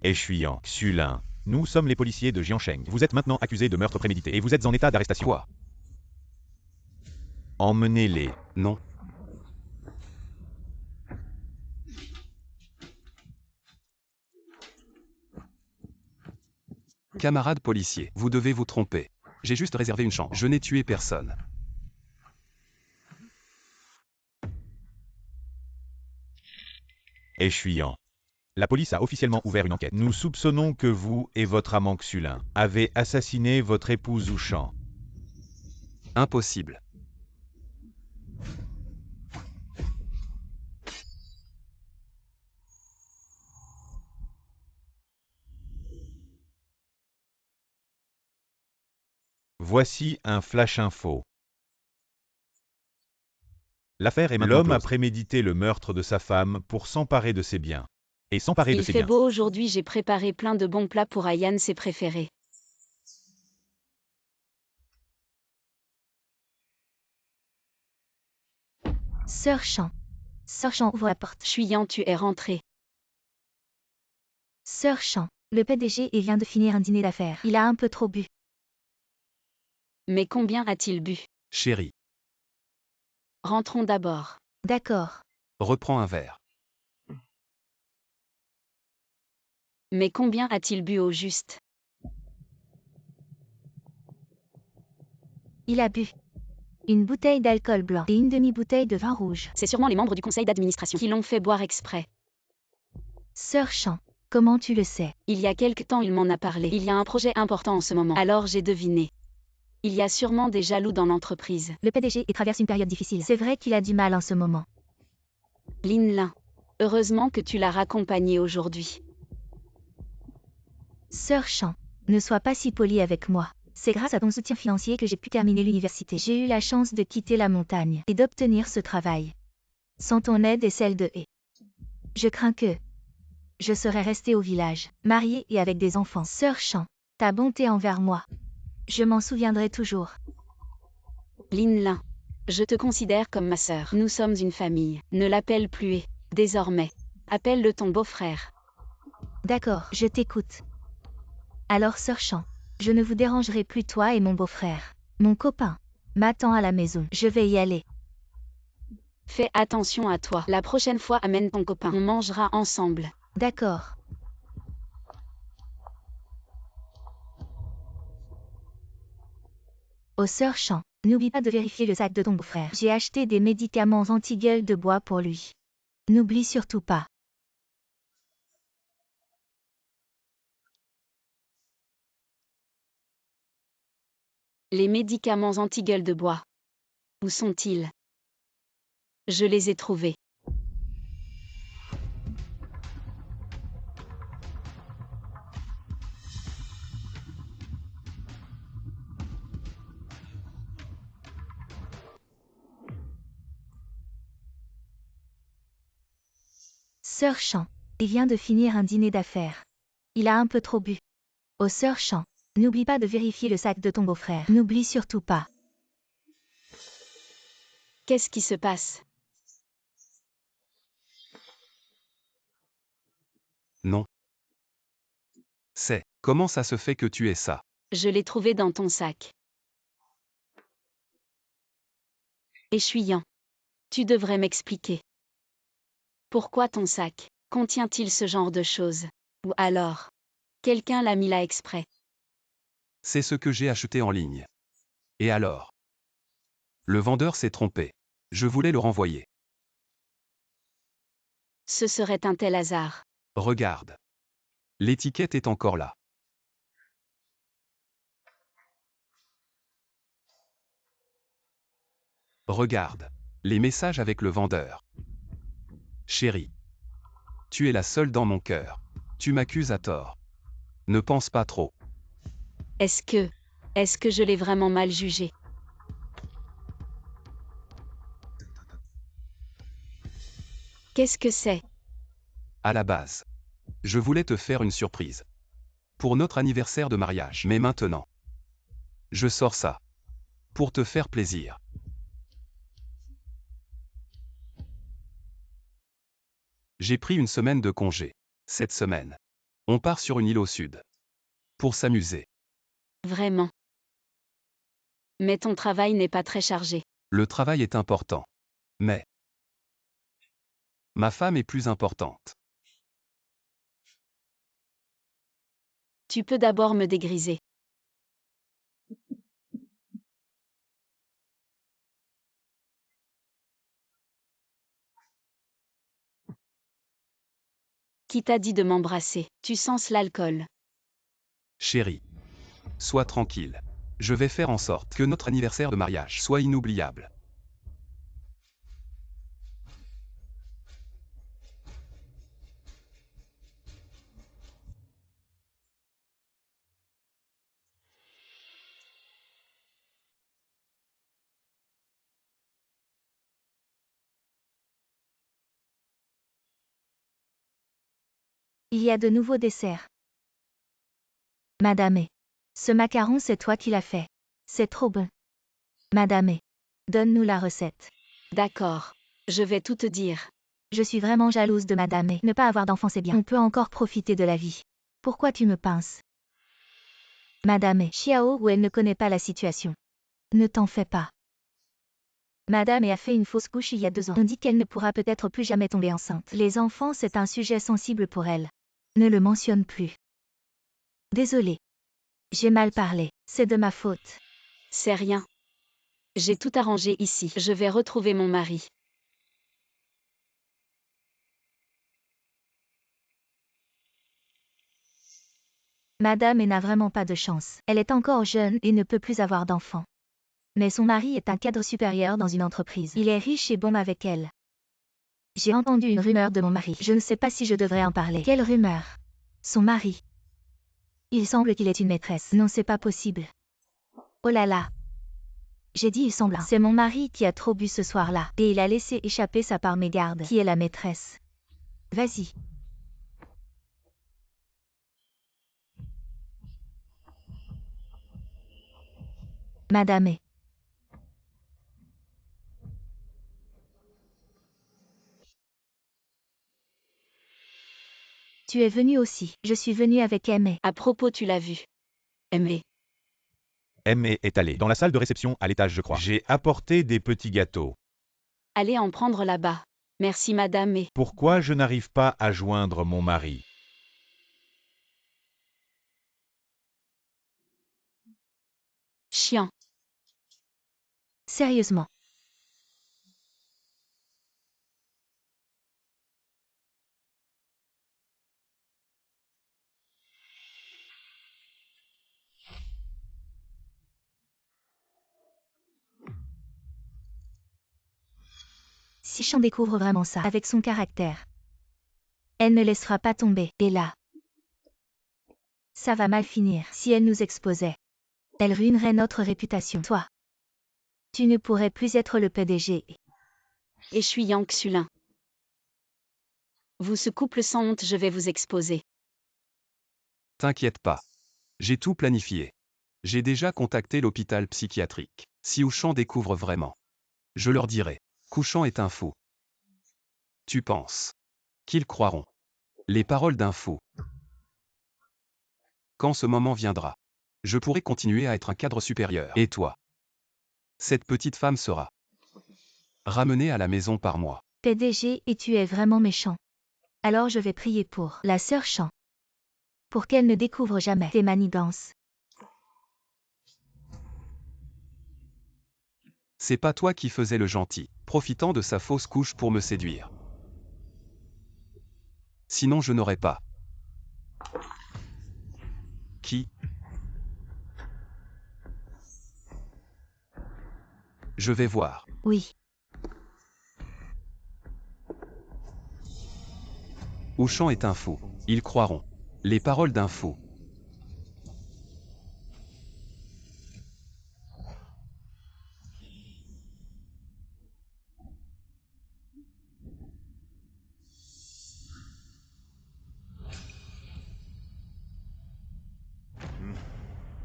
Échuyant. Xulin. Nous sommes les policiers de Jiansheng. Vous êtes maintenant accusés de meurtre prémédité et vous êtes en état d'arrestation. Quoi? Emmenez-les. Non. Camarade policier, vous devez vous tromper. J'ai juste réservé une chambre. Je n'ai tué personne. Échuyant. La police a officiellement ouvert une enquête. Nous soupçonnons que vous et votre amant Xulin avez assassiné votre épouse Wuchan. Impossible. Voici un flash info. L'affaire est maintenant L'homme a close. Prémédité le meurtre de sa femme pour s'emparer de ses biens. Et s'emparer de Il ses fait biens. beau aujourd'hui, j'ai préparé plein de bons plats pour Ayan, ses préférés. Sœur Chan, ouvre la porte. Xuyang, tu es rentré. Sœur Chan, le PDG vient de finir un dîner d'affaires. Il a un peu trop bu. Mais combien a-t-il bu? Chérie, Rentrons d'abord. D'accord. reprends un verre. Mais combien a-t-il bu au juste? Il a bu une bouteille d'alcool blanc et une demi-bouteille de vin rouge. C'est sûrement les membres du conseil d'administration qui l'ont fait boire exprès. Sœur Chan, comment tu le sais? Il y a quelque temps, il m'en a parlé. Il y a un projet important en ce moment. Alors j'ai deviné. Il y a sûrement des jaloux dans l'entreprise. Le PDG traverse une période difficile. C'est vrai qu'il a du mal en ce moment. Lin Lin. Heureusement que tu l'as raccompagné aujourd'hui. Sœur Chan, ne sois pas si polie avec moi. C'est grâce à ton soutien financier que j'ai pu terminer l'université. J'ai eu la chance de quitter la montagne et d'obtenir ce travail. Sans ton aide et celle de He, je crains que je serais restée au village, mariée et avec des enfants. Sœur Chan, ta bonté envers moi, je m'en souviendrai toujours. Lin Lin. Je te considère comme ma sœur. Nous sommes une famille. Ne l'appelle plus He. Désormais. Appelle-le ton beau-frère. D'accord, je t'écoute. Alors Sœur Chan, je ne vous dérangerai plus toi et mon beau-frère. Mon copain m'attend à la maison. Je vais y aller. Fais attention à toi. La prochaine fois, amène ton copain. On mangera ensemble. D'accord. Oh Sœur Chan, n'oublie pas de vérifier le sac de ton beau-frère. J'ai acheté des médicaments anti-gueule de bois pour lui. N'oublie surtout pas. Les médicaments anti-gueule de bois. Où sont-ils? Je les ai trouvés. Sœur Chan, il vient de finir un dîner d'affaires. Il a un peu trop bu. Oh Sœur Chan, n'oublie pas de vérifier le sac de ton beau-frère. N'oublie surtout pas. Qu'est-ce qui se passe? Non. C'est. Comment ça se fait que tu es ça? Je l'ai trouvé dans ton sac. Échuyant. Tu devrais m'expliquer. Pourquoi ton sac contient-il ce genre de choses? Ou alors, quelqu'un l'a mis là exprès? C'est ce que j'ai acheté en ligne. Et alors? Le vendeur s'est trompé. Je voulais le renvoyer. Ce serait un tel hasard. Regarde. L'étiquette est encore là. Regarde. Les messages avec le vendeur. Chérie. Tu es la seule dans mon cœur. Tu m'accuses à tort. Ne pense pas trop. Est-ce que je l'ai vraiment mal jugé? Qu'est-ce que c'est? À la base. Je voulais te faire une surprise. Pour notre anniversaire de mariage. Mais maintenant. Je sors ça. Pour te faire plaisir. J'ai pris une semaine de congé. Cette semaine. On part sur une île au sud. Pour s'amuser. Vraiment. Mais ton travail n'est pas très chargé. Le travail est important. Mais ma femme est plus importante. Tu peux d'abord me dégriser. Qui t'a dit de m'embrasser? Tu sens l'alcool. Chérie. Sois tranquille. Je vais faire en sorte que notre anniversaire de mariage soit inoubliable. Il y a de nouveaux desserts. Madame, ce macaron c'est toi qui l'as fait. C'est trop bon. Madame, donne-nous la recette. D'accord. Je vais tout te dire. Je suis vraiment jalouse de Madame. Ne pas avoir d'enfant c'est bien. On peut encore profiter de la vie. Pourquoi tu me pinces? Madame Xiao ou elle ne connaît pas la situation. Ne t'en fais pas. Madame a fait une fausse couche il y a 2 ans. On dit qu'elle ne pourra peut-être plus jamais tomber enceinte. Les enfants c'est un sujet sensible pour elle. Ne le mentionne plus. Désolée. J'ai mal parlé. C'est de ma faute. C'est rien. J'ai tout arrangé ici. Je vais retrouver mon mari. Madame n'a vraiment pas de chance. Elle est encore jeune et ne peut plus avoir d'enfants. Mais son mari est un cadre supérieur dans une entreprise. Il est riche et bon avec elle. J'ai entendu une rumeur de mon mari. Je ne sais pas si je devrais en parler. Quelle rumeur? Son mari. Il semble qu'il est une maîtresse. Non, c'est pas possible. Oh là là. J'ai dit il semble. C'est mon mari qui a trop bu ce soir-là. Et il a laissé échapper sa part mégarde. Qui est la maîtresse? Vas-y. Madame. Tu es venue aussi. Je suis venue avec Aimé. À propos, tu l'as vu. Aimé. Aimé est allé dans la salle de réception à l'étage, je crois. J'ai apporté des petits gâteaux. Allez en prendre là-bas. Merci madame et... Pourquoi je n'arrive pas à joindre mon mari? Chiant. Sérieusement. Si Chan découvre vraiment ça, avec son caractère, elle ne laissera pas tomber. Et là, ça va mal finir. Si elle nous exposait, elle ruinerait notre réputation. Toi, tu ne pourrais plus être le PDG. Et je suis Yang Sulin. Vous ce couple sans honte, je vais vous exposer. T'inquiète pas. J'ai tout planifié. J'ai déjà contacté l'hôpital psychiatrique. Si Ouchan découvre vraiment, je leur dirai qu'Ouchan est un fou. Tu penses qu'ils croiront les paroles d'un fou? Quand ce moment viendra, je pourrai continuer à être un cadre supérieur. Et toi? Cette petite femme sera ramenée à la maison par moi. PDG, et tu es vraiment méchant. Alors je vais prier pour la sœur Chan. Pour qu'elle ne découvre jamais tes manigances. C'est pas toi qui faisais le gentil, profitant de sa fausse couche pour me séduire. Sinon je n'aurais pas. Qui? Je vais voir. Oui. Ouchan est un fou. Ils croiront les paroles d'un fou.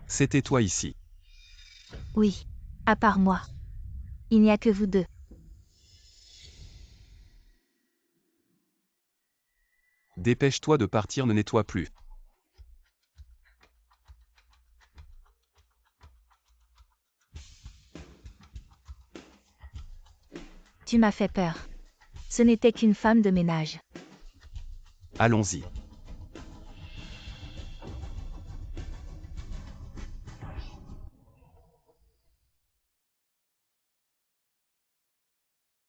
C'était toi ici. Oui. À part moi. Il n'y a que vous deux. Dépêche-toi de partir, ne nettoie plus. Tu m'as fait peur. Ce n'était qu'une femme de ménage. Allons-y.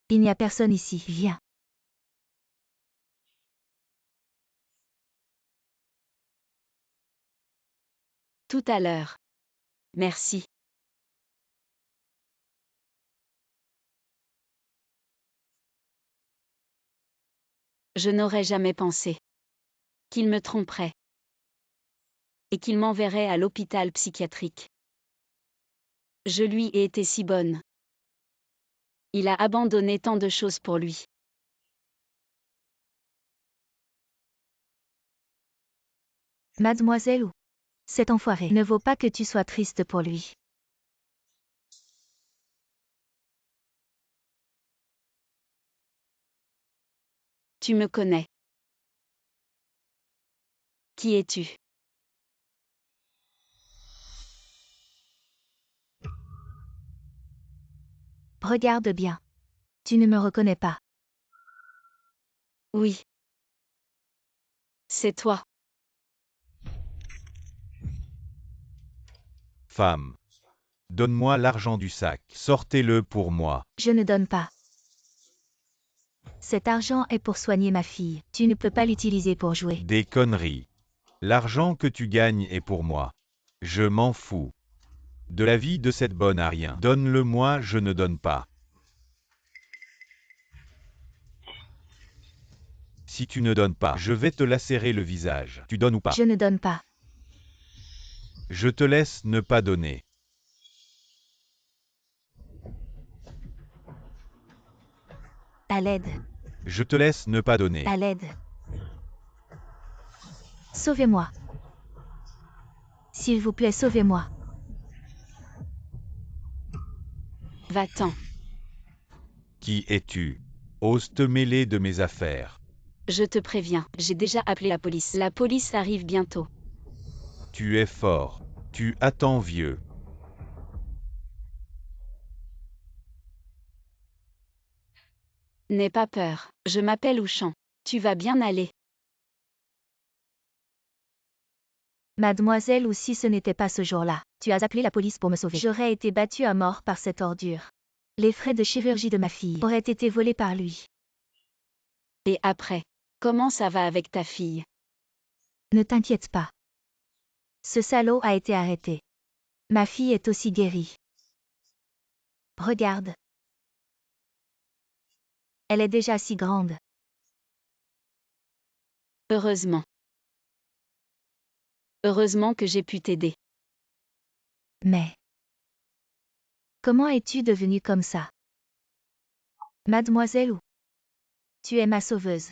Il n'y a personne ici, viens. Tout à l'heure. Merci. Je n'aurais jamais pensé qu'il me tromperait et qu'il m'enverrait à l'hôpital psychiatrique. Je lui ai été si bonne. Il a abandonné tant de choses pour lui. Mademoiselle ou cet enfoiré ne vaut pas que tu sois triste pour lui. Tu me connais. Qui es-tu? Regarde bien. Tu ne me reconnais pas. Oui. C'est toi. Femme. Donne-moi l'argent du sac. Sortez-le pour moi. Je ne donne pas. Cet argent est pour soigner ma fille. Tu ne peux pas l'utiliser pour jouer. Des conneries. L'argent que tu gagnes est pour moi. Je m'en fous. De la vie de cette bonne à rien. Donne-le-moi, je ne donne pas. Si tu ne donnes pas, je vais te lacérer le visage. Tu donnes ou pas? Je ne donne pas. Je te laisse ne pas donner. À l'aide. Je te laisse ne pas donner. À l'aide. Sauvez-moi. S'il vous plaît, sauvez-moi. Va-t'en. Qui es-tu? Ose te mêler de mes affaires. Je te préviens, j'ai déjà appelé la police. La police arrive bientôt. Tu es fort. Tu attends vieux. N'aie pas peur. Je m'appelle Ouchan. Tu vas bien aller. Mademoiselle, ou si ce n'était pas ce jour-là, tu as appelé la police pour me sauver. J'aurais été battue à mort par cette ordure. Les frais de chirurgie de ma fille auraient été volés par lui. Et après, comment ça va avec ta fille? Ne t'inquiète pas. Ce salaud a été arrêté. Ma fille est aussi guérie. Regarde. Elle est déjà si grande. Heureusement. Heureusement que j'ai pu t'aider. Mais comment es-tu devenue comme ça? Mademoiselle ou tu es ma sauveuse.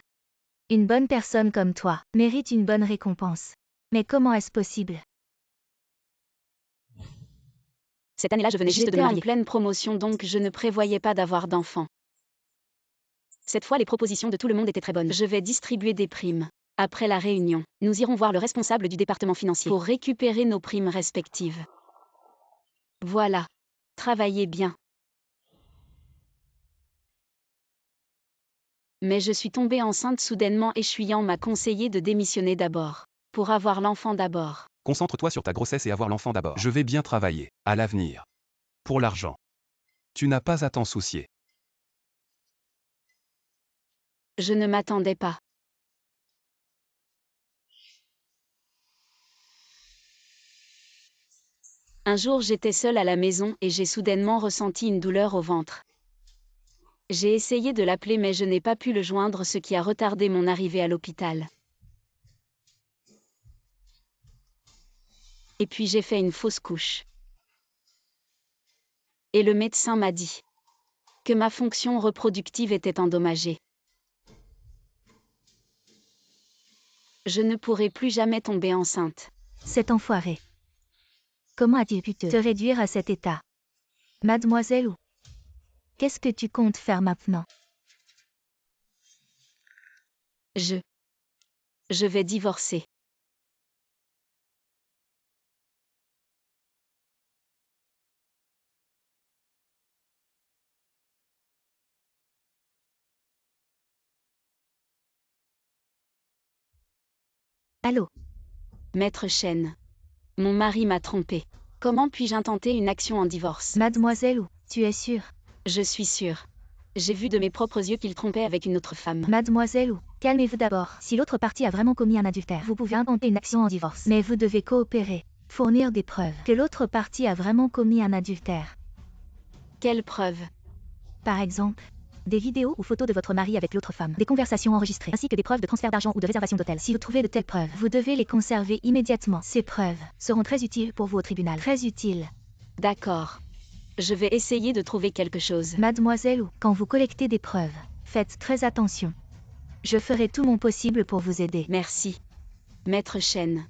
Une bonne personne comme toi mérite une bonne récompense. Mais comment est-ce possible? Cette année-là, je venais juste de me J'étais en marier. Pleine promotion, donc je ne prévoyais pas d'avoir d'enfants. Cette fois, les propositions de tout le monde étaient très bonnes. Je vais distribuer des primes. Après la réunion, nous irons voir le responsable du département financier pour récupérer nos primes respectives. Voilà. Travaillez bien. Mais je suis tombée enceinte soudainement et Chuyant m'a conseillé de démissionner d'abord. Pour avoir l'enfant d'abord. Concentre-toi sur ta grossesse et avoir l'enfant d'abord. Je vais bien travailler, à l'avenir. Pour l'argent. Tu n'as pas à t'en soucier. Je ne m'attendais pas. Un jour j'étais seule à la maison et j'ai soudainement ressenti une douleur au ventre. J'ai essayé de l'appeler mais je n'ai pas pu le joindre, ce qui a retardé mon arrivée à l'hôpital. Et puis j'ai fait une fausse couche. Et le médecin m'a dit que ma fonction reproductive était endommagée. Je ne pourrai plus jamais tomber enceinte. Cet enfoiré. Comment a-t-il pu te réduire à cet état? Mademoiselle ou qu'est-ce que tu comptes faire maintenant? Je vais divorcer. Allô? Maître Chen. Mon mari m'a trompé. Comment puis-je intenter une action en divorce? Mademoiselle Wu, tu es sûre? Je suis sûre. J'ai vu de mes propres yeux qu'il trompait avec une autre femme. Mademoiselle Wu, calmez-vous d'abord. Si l'autre partie a vraiment commis un adultère, vous pouvez intenter une action en divorce. Mais vous devez coopérer, fournir des preuves que l'autre partie a vraiment commis un adultère. Quelle preuve? Par exemple, des vidéos ou photos de votre mari avec l'autre femme, des conversations enregistrées, ainsi que des preuves de transfert d'argent ou de réservation d'hôtel. Si vous trouvez de telles preuves, vous devez les conserver immédiatement. Ces preuves seront très utiles pour vous au tribunal. Très utiles. D'accord. Je vais essayer de trouver quelque chose. Mademoiselle Wu, quand vous collectez des preuves, faites très attention. Je ferai tout mon possible pour vous aider. Merci. Maître Chen.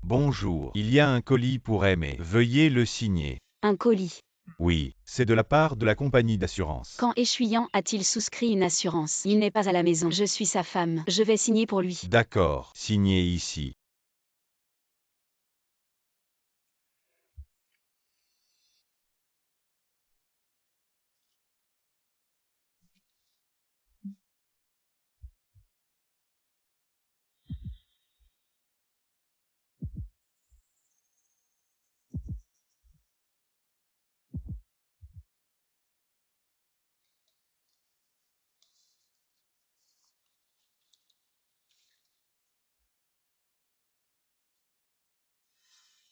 Bonjour, il y a un colis pour Aimé. Veuillez le signer. Un colis. Oui, c'est de la part de la compagnie d'assurance. Quand Échuyant a-t-il souscrit une assurance? Il n'est pas à la maison. Je suis sa femme. Je vais signer pour lui. D'accord, signez ici.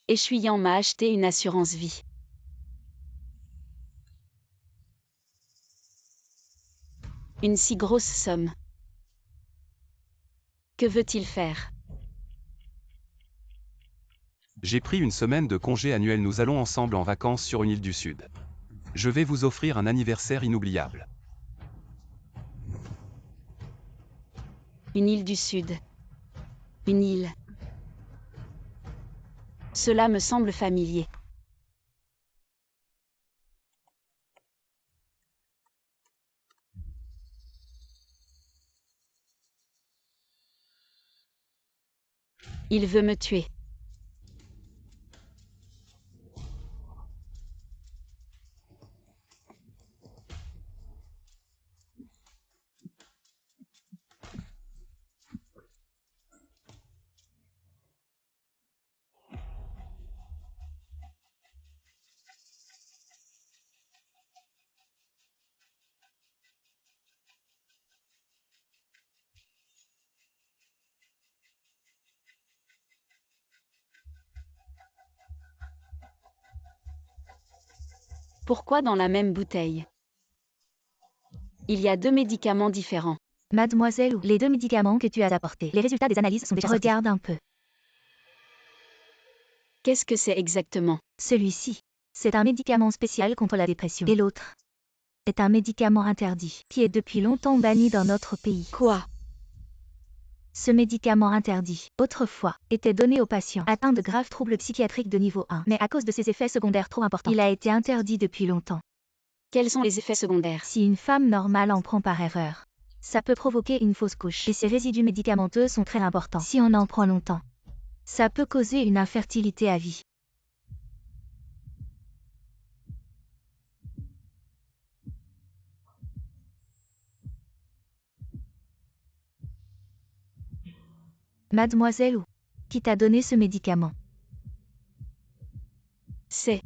Échuyant m'a acheté une assurance vie. Une si grosse somme. Que veut-il faire? J'ai pris une semaine de congé annuel. Nous allons ensemble en vacances sur une île du Sud. Je vais vous offrir un anniversaire inoubliable. Une île du Sud. Une île. Cela me semble familier. Il veut me tuer. Pourquoi dans la même bouteille? Il y a 2 médicaments différents. Mademoiselle Wu, les 2 médicaments que tu as apportés, les résultats des analyses sont déjà sortis. Regarde un peu. Qu'est-ce que c'est exactement? Celui-ci, c'est un médicament spécial contre la dépression. Et l'autre est un médicament interdit, qui est depuis longtemps banni dans notre pays. Quoi? Ce médicament interdit, autrefois, était donné aux patients atteints de graves troubles psychiatriques de niveau 1. Mais à cause de ses effets secondaires trop importants, il a été interdit depuis longtemps. Quels sont les effets secondaires? Si une femme normale en prend par erreur, ça peut provoquer une fausse couche. Et ces résidus médicamenteux sont très importants. Si on en prend longtemps, ça peut causer une infertilité à vie. Mademoiselle Wu, qui t'a donné ce médicament? C'est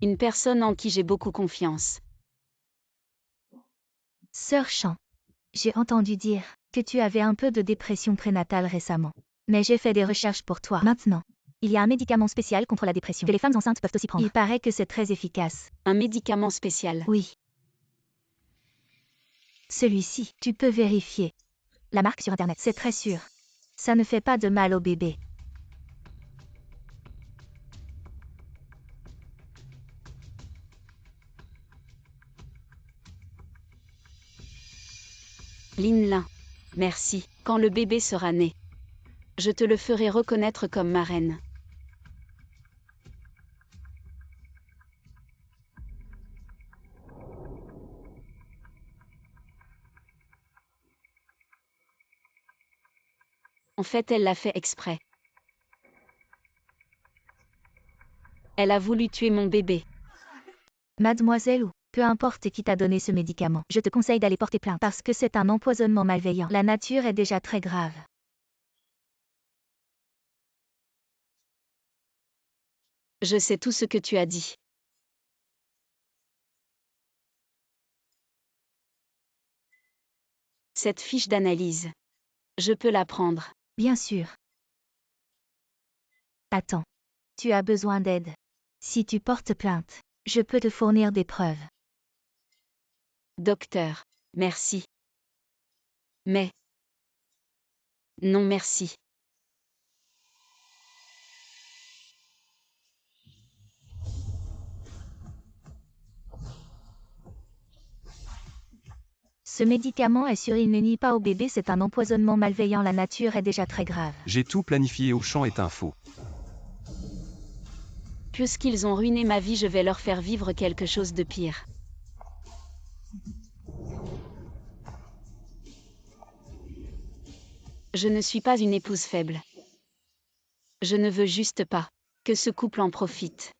une personne en qui j'ai beaucoup confiance. Sœur Chan, j'ai entendu dire que tu avais un peu de dépression prénatale récemment. Mais j'ai fait des recherches pour toi. Maintenant, il y a un médicament spécial contre la dépression que les femmes enceintes peuvent aussi prendre. Il paraît que c'est très efficace. Un médicament spécial. Oui. Celui-ci, tu peux vérifier. La marque sur Internet, c'est très sûr. Ça ne fait pas de mal au bébé. Lin Lin. Merci. Quand le bébé sera né, je te le ferai reconnaître comme ma reine. En fait, elle l'a fait exprès. Elle a voulu tuer mon bébé. Mademoiselle ou, peu importe qui t'a donné ce médicament, je te conseille d'aller porter plainte parce que c'est un empoisonnement malveillant. La nature est déjà très grave. Je sais tout ce que tu as dit. Cette fiche d'analyse. Je peux la prendre. Bien sûr. Attends. Tu as besoin d'aide. Si tu portes plainte, je peux te fournir des preuves. Docteur, merci. Mais... non merci. Ce médicament est sûr, il ne nie pas au bébé, c'est un empoisonnement malveillant, la nature est déjà très grave. J'ai tout planifié, Auchan est un fou. Puisqu'ils ont ruiné ma vie, je vais leur faire vivre quelque chose de pire. Je ne suis pas une épouse faible. Je ne veux juste pas que ce couple en profite.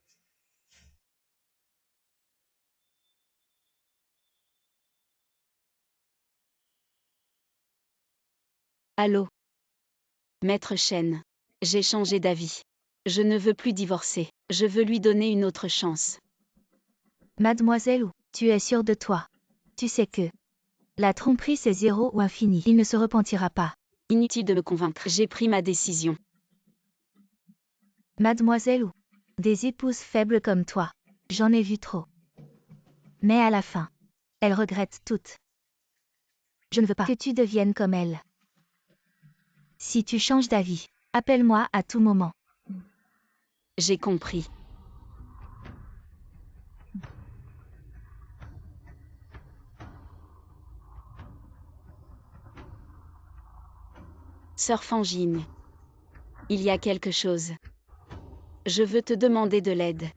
Allô? Maître Chen. J'ai changé d'avis. Je ne veux plus divorcer. Je veux lui donner une autre chance. Mademoiselle ou, tu es sûre de toi. Tu sais que la tromperie c'est 0 ou infini. Il ne se repentira pas. Inutile de me convaincre. J'ai pris ma décision. Mademoiselle ou, des épouses faibles comme toi, j'en ai vu trop. Mais à la fin, elles regrettent toutes. Je ne veux pas que tu deviennes comme elles. Si tu changes d'avis, appelle-moi à tout moment. J'ai compris. Sœur Fangine. Il y a quelque chose. Je veux te demander de l'aide.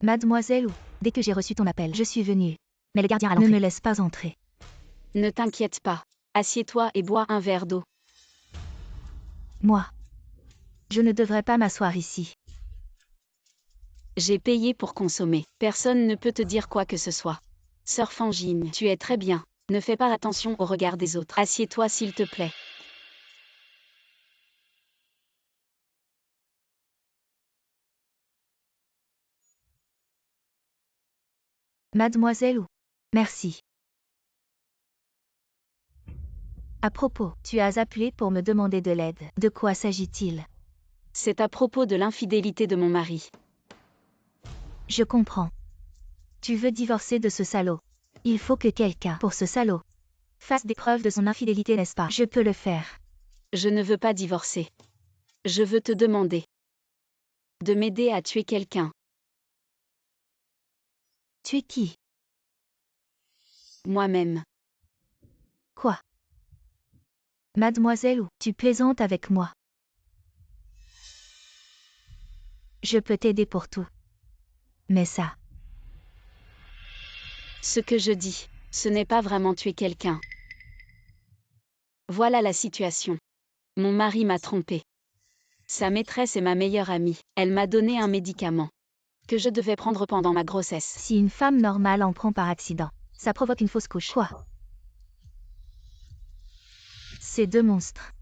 Mademoiselle ou, dès que j'ai reçu ton appel, je suis venue. Mais le gardien à l'entrée ne me laisse pas entrer. Ne t'inquiète pas. Assieds-toi et bois un verre d'eau. Moi. Je ne devrais pas m'asseoir ici. J'ai payé pour consommer. Personne ne peut te dire quoi que ce soit. Sœur Fangine, tu es très bien. Ne fais pas attention au regard des autres. Assieds-toi s'il te plaît. Mademoiselle ou, merci. À propos, tu as appelé pour me demander de l'aide. De quoi s'agit-il? C'est à propos de l'infidélité de mon mari. Je comprends. Tu veux divorcer de ce salaud. Il faut que quelqu'un, pour ce salaud, fasse des preuves de son infidélité, n'est-ce pas? Je peux le faire. Je ne veux pas divorcer. Je veux te demander de m'aider à tuer quelqu'un. Tu es qui? Moi-même. Quoi? Mademoiselle ou, tu plaisantes avec moi? Je peux t'aider pour tout. Mais ça, Ce que je dis, ce n'est pas vraiment tuer quelqu'un. Voilà la situation. Mon mari m'a trompée. Sa maîtresse est ma meilleure amie. Elle m'a donné un médicament que je devais prendre pendant ma grossesse. si une femme normale en prend par accident, ça provoque une fausse couche. Quoi? Ces deux monstres.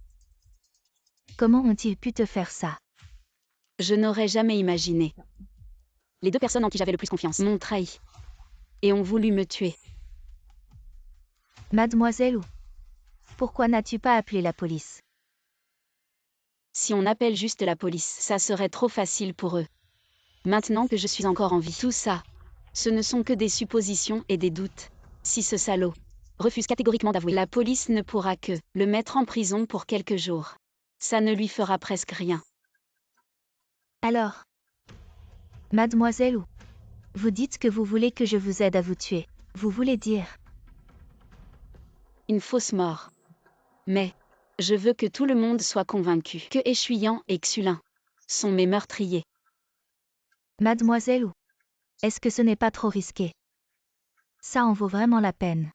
Comment ont-ils pu te faire ça? Je n'aurais jamais imaginé. Les deux personnes en qui j'avais le plus confiance m'ont trahi et ont voulu me tuer. Mademoiselle ou, pourquoi n'as-tu pas appelé la police? Si on appelle juste la police, ça serait trop facile pour eux. Maintenant que je suis encore en vie, tout ça, ce ne sont que des suppositions et des doutes. Si ce salaud refuse catégoriquement d'avouer, la police ne pourra que le mettre en prison pour quelques jours. Ça ne lui fera presque rien. Alors, mademoiselle ou, vous dites que vous voulez que je vous aide à vous tuer. Vous voulez dire? Une fausse mort. Mais, je veux que tout le monde soit convaincu que Échuyant et Xulin sont mes meurtriers. Mademoiselle ou, est-ce que ce n'est pas trop risqué? Ça en vaut vraiment la peine.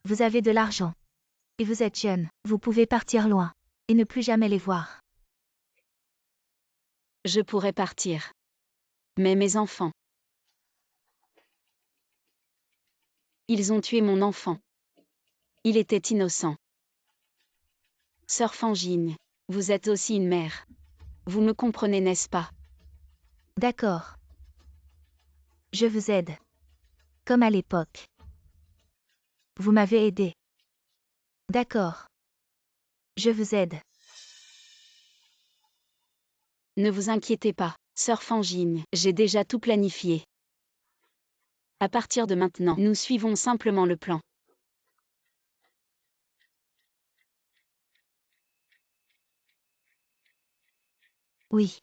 Vous avez de l'argent. Et vous êtes jeune, vous pouvez partir loin. Et ne plus jamais les voir. Je pourrais partir. Mais mes enfants. Ils ont tué mon enfant. Il était innocent. Sœur Fangine, vous êtes aussi une mère. Vous me comprenez, n'est-ce pas? D'accord. Je vous aide. Comme à l'époque. Vous m'avez aidé. D'accord. Je vous aide. Ne vous inquiétez pas, sœur Fangine, j'ai déjà tout planifié. À partir de maintenant, nous suivons simplement le plan. Oui.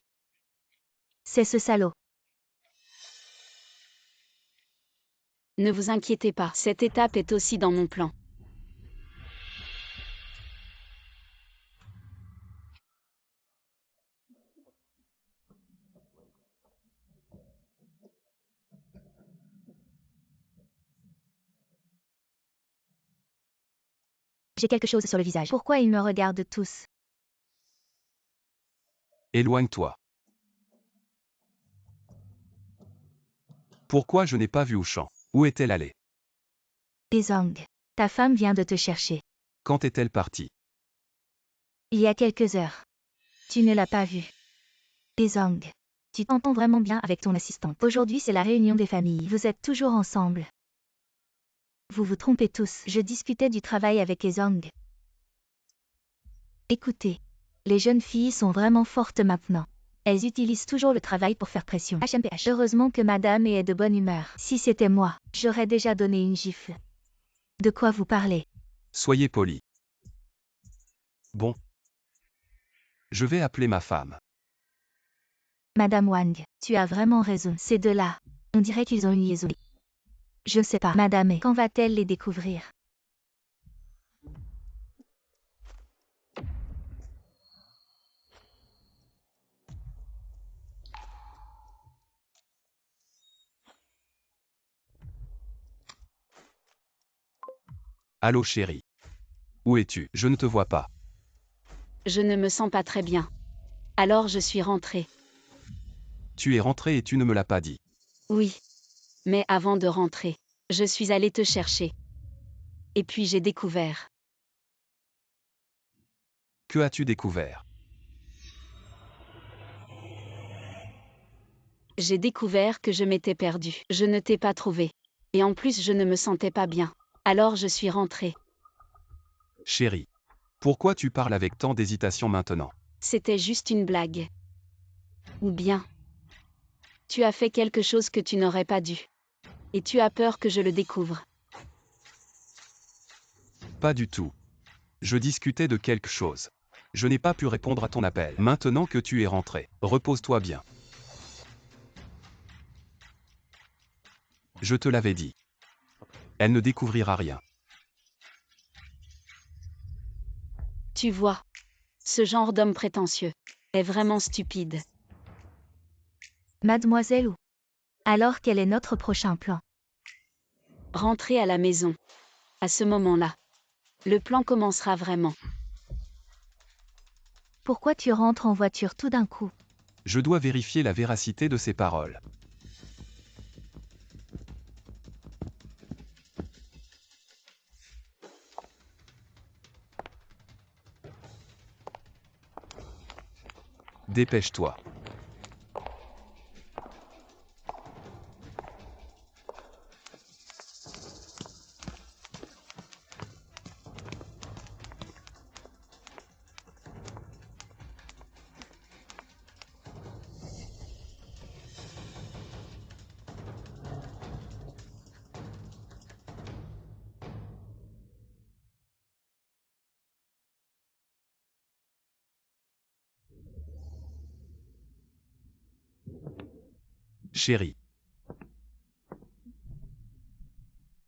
C'est ce salaud. Ne vous inquiétez pas, cette étape est aussi dans mon plan. J'ai quelque chose sur le visage. Pourquoi ils me regardent tous? Éloigne-toi. Pourquoi je n'ai pas vu Ushan? Où est-elle allée? Ezang, ta femme vient de te chercher. Quand est-elle partie? Il y a quelques heures. Tu ne l'as pas vue. Ezang, tu t'entends vraiment bien avec ton assistante. Aujourd'hui, c'est la réunion des familles. Vous êtes toujours ensemble. Vous vous trompez tous. Je discutais du travail avec Ezang. Écoutez, les jeunes filles sont vraiment fortes maintenant. Elles utilisent toujours le travail pour faire pression. HMPH. Heureusement que madame est de bonne humeur. Si c'était moi, j'aurais déjà donné une gifle. De quoi vous parlez? Soyez poli. Bon. Je vais appeler ma femme. Madame Wang, tu as vraiment raison. Ces deux-là, on dirait qu'ils ont une liaison. Je sais pas, madame, et quand va-t-elle les découvrir? Allô chérie. Où es-tu? Je ne te vois pas. Je ne me sens pas très bien. Alors je suis rentrée. Tu es rentrée et tu ne me l'as pas dit. Oui. Mais avant de rentrer, je suis allée te chercher. Et puis j'ai découvert. Que as-tu découvert? J'ai découvert que je m'étais perdue. Je ne t'ai pas trouvé. Et en plus je ne me sentais pas bien. Alors je suis rentrée. Chérie. Pourquoi tu parles avec tant d'hésitation maintenant? C'était juste une blague. Ou bien, tu as fait quelque chose que tu n'aurais pas dû. Et tu as peur que je le découvre. Pas du tout. Je discutais de quelque chose. Je n'ai pas pu répondre à ton appel. Maintenant que tu es rentré, repose-toi bien. Je te l'avais dit. Elle ne découvrira rien. Tu vois, ce genre d'homme prétentieux est vraiment stupide. Mademoiselle ou? Alors quel est notre prochain plan? Rentrer à la maison. À ce moment-là, le plan commencera vraiment. Pourquoi tu rentres en voiture tout d'un coup? Je dois vérifier la véracité de ces paroles. Dépêche-toi. Chérie.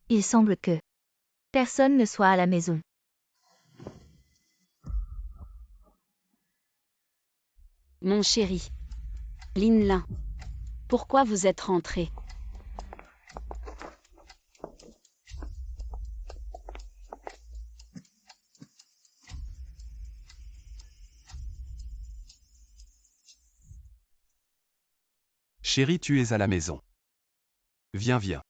Il semble que personne ne soit à la maison. Mon chéri. Lin Lin. Pourquoi vous êtes rentré? Chérie, tu es à la maison. Viens, viens.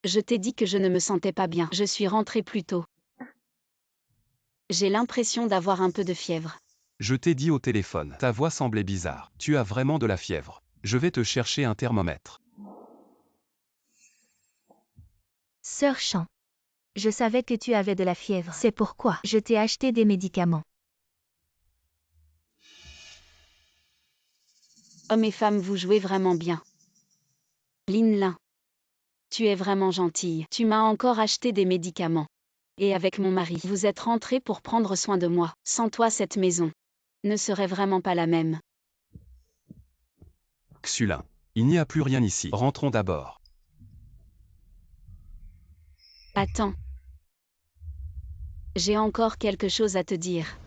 Je t'ai dit que je ne me sentais pas bien. Je suis rentrée plus tôt. J'ai l'impression d'avoir un peu de fièvre. Je t'ai dit au téléphone. Ta voix semblait bizarre. Tu as vraiment de la fièvre. Je vais te chercher un thermomètre. Sœur Chan. Je savais que tu avais de la fièvre. C'est pourquoi je t'ai acheté des médicaments. Hommes et femmes, vous jouez vraiment bien. Lin Lin. Tu es vraiment gentille. Tu m'as encore acheté des médicaments. Et avec mon mari, vous êtes rentrés pour prendre soin de moi. Sans toi, cette maison ne serait vraiment pas la même. Xulin. Il n'y a plus rien ici. Rentrons d'abord. Attends. J'ai encore quelque chose à te dire.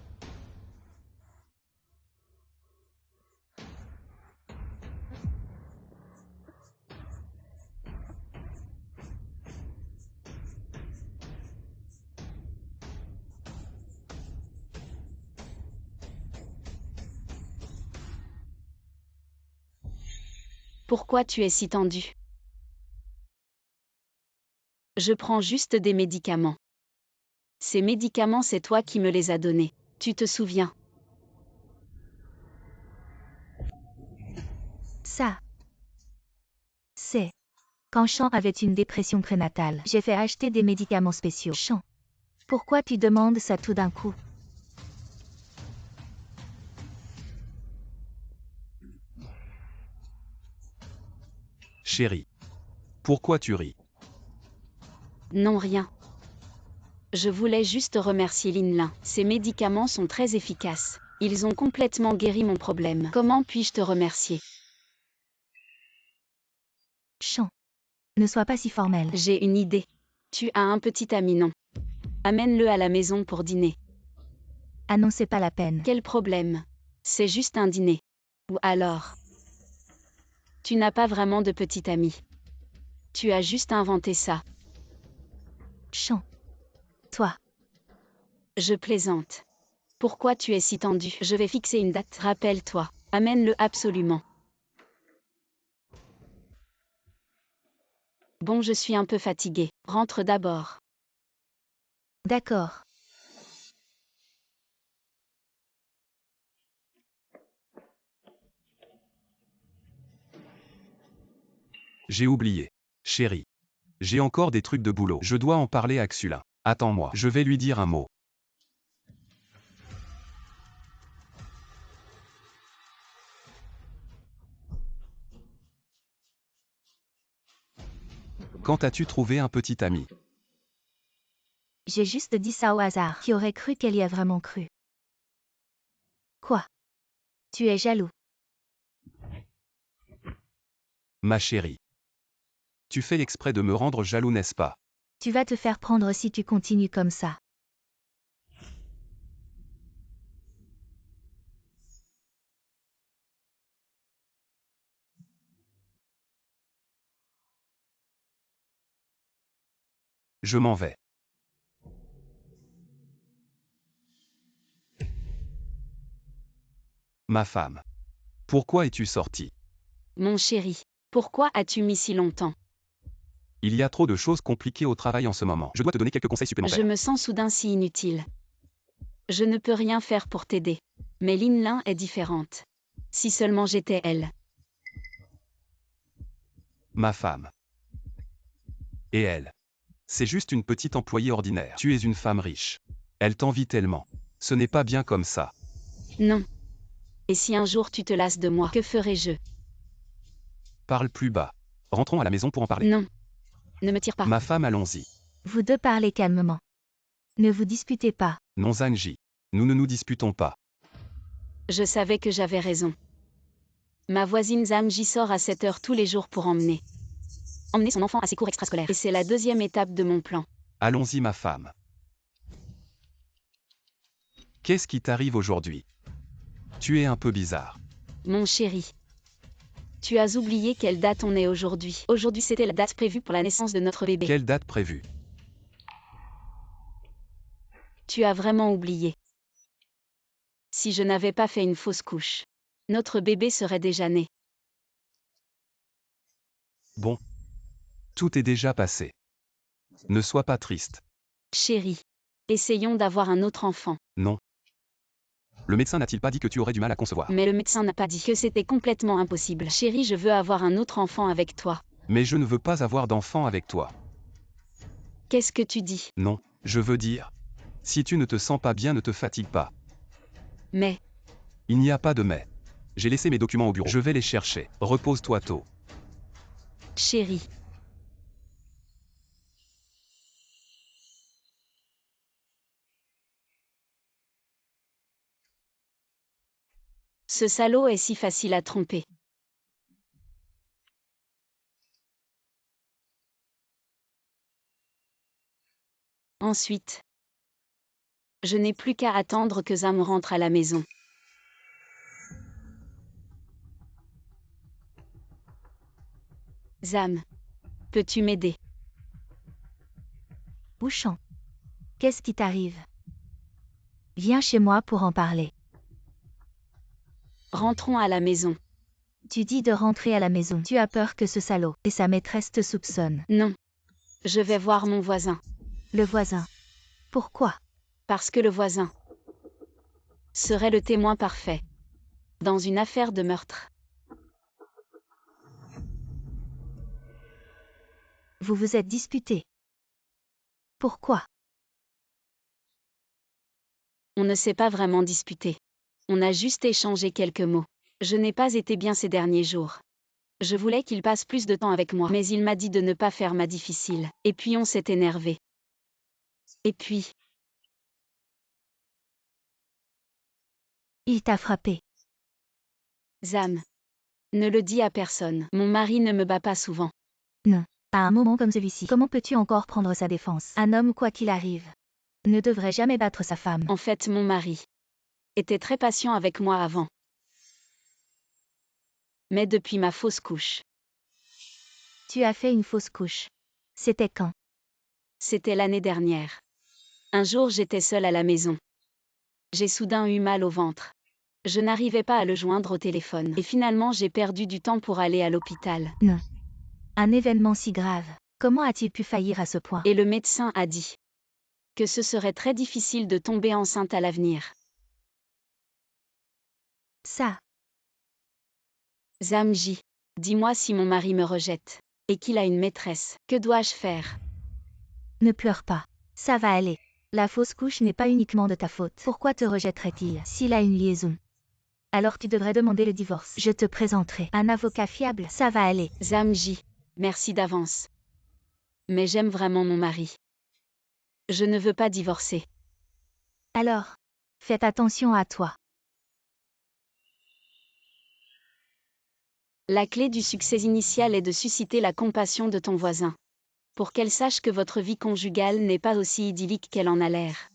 Pourquoi tu es si tendu? Je prends juste des médicaments. Ces médicaments, c'est toi qui me les as donnés. Tu te souviens? Ça. C'est. Quand Chan avait une dépression prénatale, j'ai fait acheter des médicaments spéciaux. Chan. Pourquoi tu demandes ça tout d'un coup? Chérie. Pourquoi tu ris? Non, rien. Je voulais juste remercier Lin Lin. Ces médicaments sont très efficaces. Ils ont complètement guéri mon problème. Comment puis-je te remercier? Chan. Ne sois pas si formel. J'ai une idée. Tu as un petit ami, non? Amène-le à la maison pour dîner. Ah non, c'est pas la peine. Quel problème? C'est juste un dîner. Ou alors? Tu n'as pas vraiment de petit ami. Tu as juste inventé ça. Chan. Toi. Je plaisante. Pourquoi tu es si tendu? Je vais fixer une date. Rappelle-toi. Amène-le absolument. Bon, je suis un peu fatiguée. Rentre d'abord. D'accord. J'ai oublié. Chérie. J'ai encore des trucs de boulot. Je dois en parler à Xulin. Attends-moi. Je vais lui dire un mot. Quand as-tu trouvé un petit ami? J'ai juste dit ça au hasard. Qui aurait cru qu'elle y a vraiment cru? Quoi? Tu es jaloux. Ma chérie. Tu fais exprès de me rendre jaloux, n'est-ce pas? Tu vas te faire prendre si tu continues comme ça. Je m'en vais. Ma femme. Pourquoi es-tu sortie? Mon chéri. Pourquoi as-tu mis si longtemps? Il y a trop de choses compliquées au travail en ce moment. Je dois te donner quelques conseils supplémentaires. Je me sens soudain si inutile. Je ne peux rien faire pour t'aider. Mais Lin Lin est différente. Si seulement j'étais elle. Ma femme. Et elle. C'est juste une petite employée ordinaire. Tu es une femme riche. Elle t'envie tellement. Ce n'est pas bien comme ça. Non. Et si un jour tu te lasses de moi, que ferai-je? Parle plus bas. Rentrons à la maison pour en parler. Non. Ne me tire pas. Ma femme, allons-y. Vous deux parlez calmement. Ne vous disputez pas. Non, Zanji. Nous ne nous disputons pas. Je savais que j'avais raison. Ma voisine Zamji sort à 7 heures tous les jours pour emmener son enfant à ses cours extrascolaires. Et c'est la deuxième étape de mon plan. Allons-y, ma femme. Qu'est-ce qui t'arrive aujourd'hui? Tu es un peu bizarre. Mon chéri. Tu as oublié quelle date on est aujourd'hui. Aujourd'hui, c'était la date prévue pour la naissance de notre bébé. Quelle date prévue? Tu as vraiment oublié. Si je n'avais pas fait une fausse couche, notre bébé serait déjà né. Bon. Tout est déjà passé. Ne sois pas triste. Chérie, essayons d'avoir un autre enfant. Non. Le médecin n'a-t-il pas dit que tu aurais du mal à concevoir? Mais le médecin n'a pas dit que c'était complètement impossible. Chérie, je veux avoir un autre enfant avec toi. Mais je ne veux pas avoir d'enfant avec toi. Qu'est-ce que tu dis? Non, je veux dire. Si tu ne te sens pas bien, ne te fatigue pas. Mais, Il n'y a pas de mais. J'ai laissé mes documents au bureau. Je vais les chercher. Repose-toi tôt. chérie, ce salaud est si facile à tromper. Ensuite, je n'ai plus qu'à attendre que Zam rentre à la maison. Zam, peux-tu m'aider? Bouchon. Qu'est-ce qui t'arrive? Viens chez moi pour en parler. Rentrons à la maison. Tu dis de rentrer à la maison. Tu as peur que ce salaud et sa maîtresse te soupçonnent. Non. Je vais voir mon voisin. Le voisin. Pourquoi? Parce que le voisin serait le témoin parfait dans une affaire de meurtre. Vous vous êtes disputés. Pourquoi? On ne s'est pas vraiment disputé. On a juste échangé quelques mots. Je n'ai pas été bien ces derniers jours. Je voulais qu'il passe plus de temps avec moi, mais il m'a dit de ne pas faire ma difficile. Et puis on s'est énervé. Et puis, Il t'a frappé. Zam, ne le dis à personne. Mon mari ne me bat pas souvent. À un moment comme celui-ci, comment peux-tu encore prendre sa défense? Un homme, quoi qu'il arrive, ne devrait jamais battre sa femme. En fait, mon mari était très patient avec moi avant. Mais depuis ma fausse couche, Tu as fait une fausse couche. C'était quand? c'était l'année dernière. Un jour, j'étais seule à la maison. J'ai soudain eu mal au ventre. Je n'arrivais pas à le joindre au téléphone. Et finalement, j'ai perdu du temps pour aller à l'hôpital. Un événement si grave. Comment a-t-il pu faillir à ce point? Et le médecin a dit que ce serait très difficile de tomber enceinte à l'avenir. Ça, Zamji, dis-moi si mon mari me rejette et qu'il a une maîtresse. Que dois-je faire? ne pleure pas. Ça va aller. La fausse couche n'est pas uniquement de ta faute. Pourquoi te rejetterait-il s'il a une liaison? Alors tu devrais demander le divorce. Je te présenterai un avocat fiable. Ça va aller. Zamji, merci d'avance. Mais j'aime vraiment mon mari. Je ne veux pas divorcer. Alors, faites attention à toi. La clé du succès initial est de susciter la compassion de ton voisin, pour qu'elle sache que votre vie conjugale n'est pas aussi idyllique qu'elle en a l'air.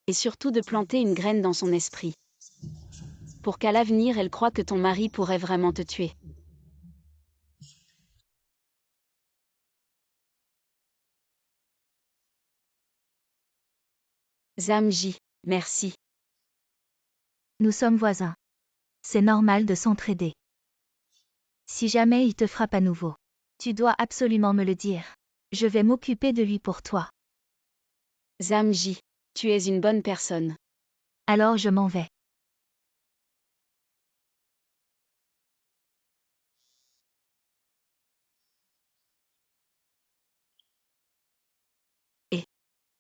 Et surtout de planter une graine dans son esprit, pour qu'à l'avenir elle croie que ton mari pourrait vraiment te tuer. Zamji, merci. Nous sommes voisins. C'est normal de s'entraider. Si jamais il te frappe à nouveau, tu dois absolument me le dire. Je vais m'occuper de lui pour toi. Zamji, tu es une bonne personne. Alors je m'en vais.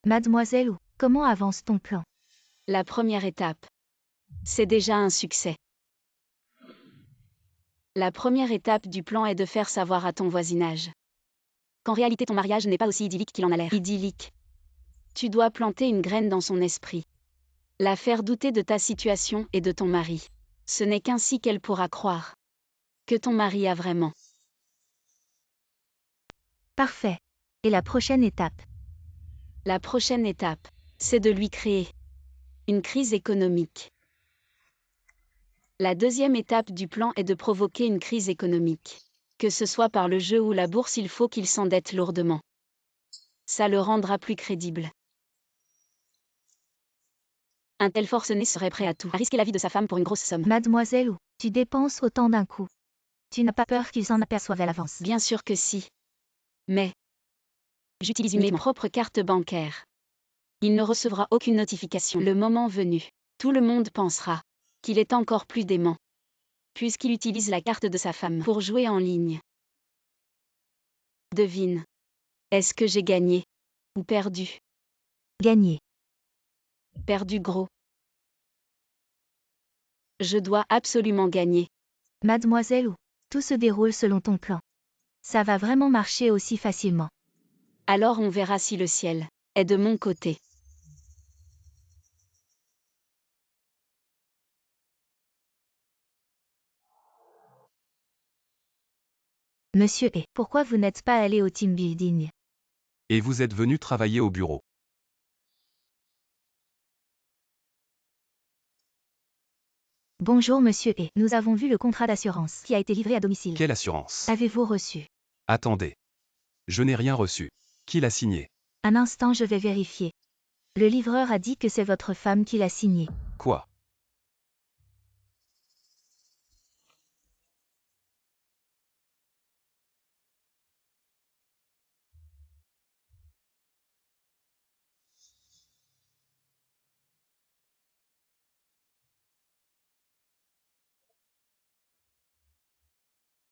Mademoiselle, comment avance ton plan? La première étape, c'est déjà un succès. La première étape du plan est de faire savoir à ton voisinage qu'en réalité ton mariage n'est pas aussi idyllique qu'il en a l'air. Idyllique. Tu dois planter une graine dans son esprit. La faire douter de ta situation et de ton mari. Ce n'est qu'ainsi qu'elle pourra croire que ton mari a vraiment. Parfait. Et la prochaine étape? La prochaine étape, c'est de lui créer une crise économique. La deuxième étape du plan est de provoquer une crise économique. Que ce soit par le jeu ou la bourse, il faut qu'il s'endette lourdement. Ça le rendra plus crédible. Un tel forcené serait prêt à tout, à risquer la vie de sa femme pour une grosse somme. Mademoiselle, ou tu dépenses autant d'un coup. Tu n'as pas peur qu'ils s'en aperçoivent à l'avance. Bien sûr que si. Mais j'utilise uniquement ma propre carte bancaire. Il ne recevra aucune notification. Le moment venu, tout le monde pensera qu'il est encore plus dément, puisqu'il utilise la carte de sa femme pour jouer en ligne. Devine. Est-ce que j'ai gagné ou perdu? Gagné. Perdu gros. Je dois absolument gagner. Mademoiselle, ou tout se déroule selon ton plan. Ça va vraiment marcher aussi facilement. Alors on verra si le ciel est de mon côté. Monsieur, et pourquoi vous n'êtes pas allé au team building? Et vous êtes venu travailler au bureau. Bonjour monsieur, et nous avons vu le contrat d'assurance qui a été livré à domicile. Quelle assurance? Avez-vous reçu? Attendez. Je n'ai rien reçu. Qui l'a signé? Un instant, je vais vérifier. Le livreur a dit que c'est votre femme qui l'a signé. Quoi?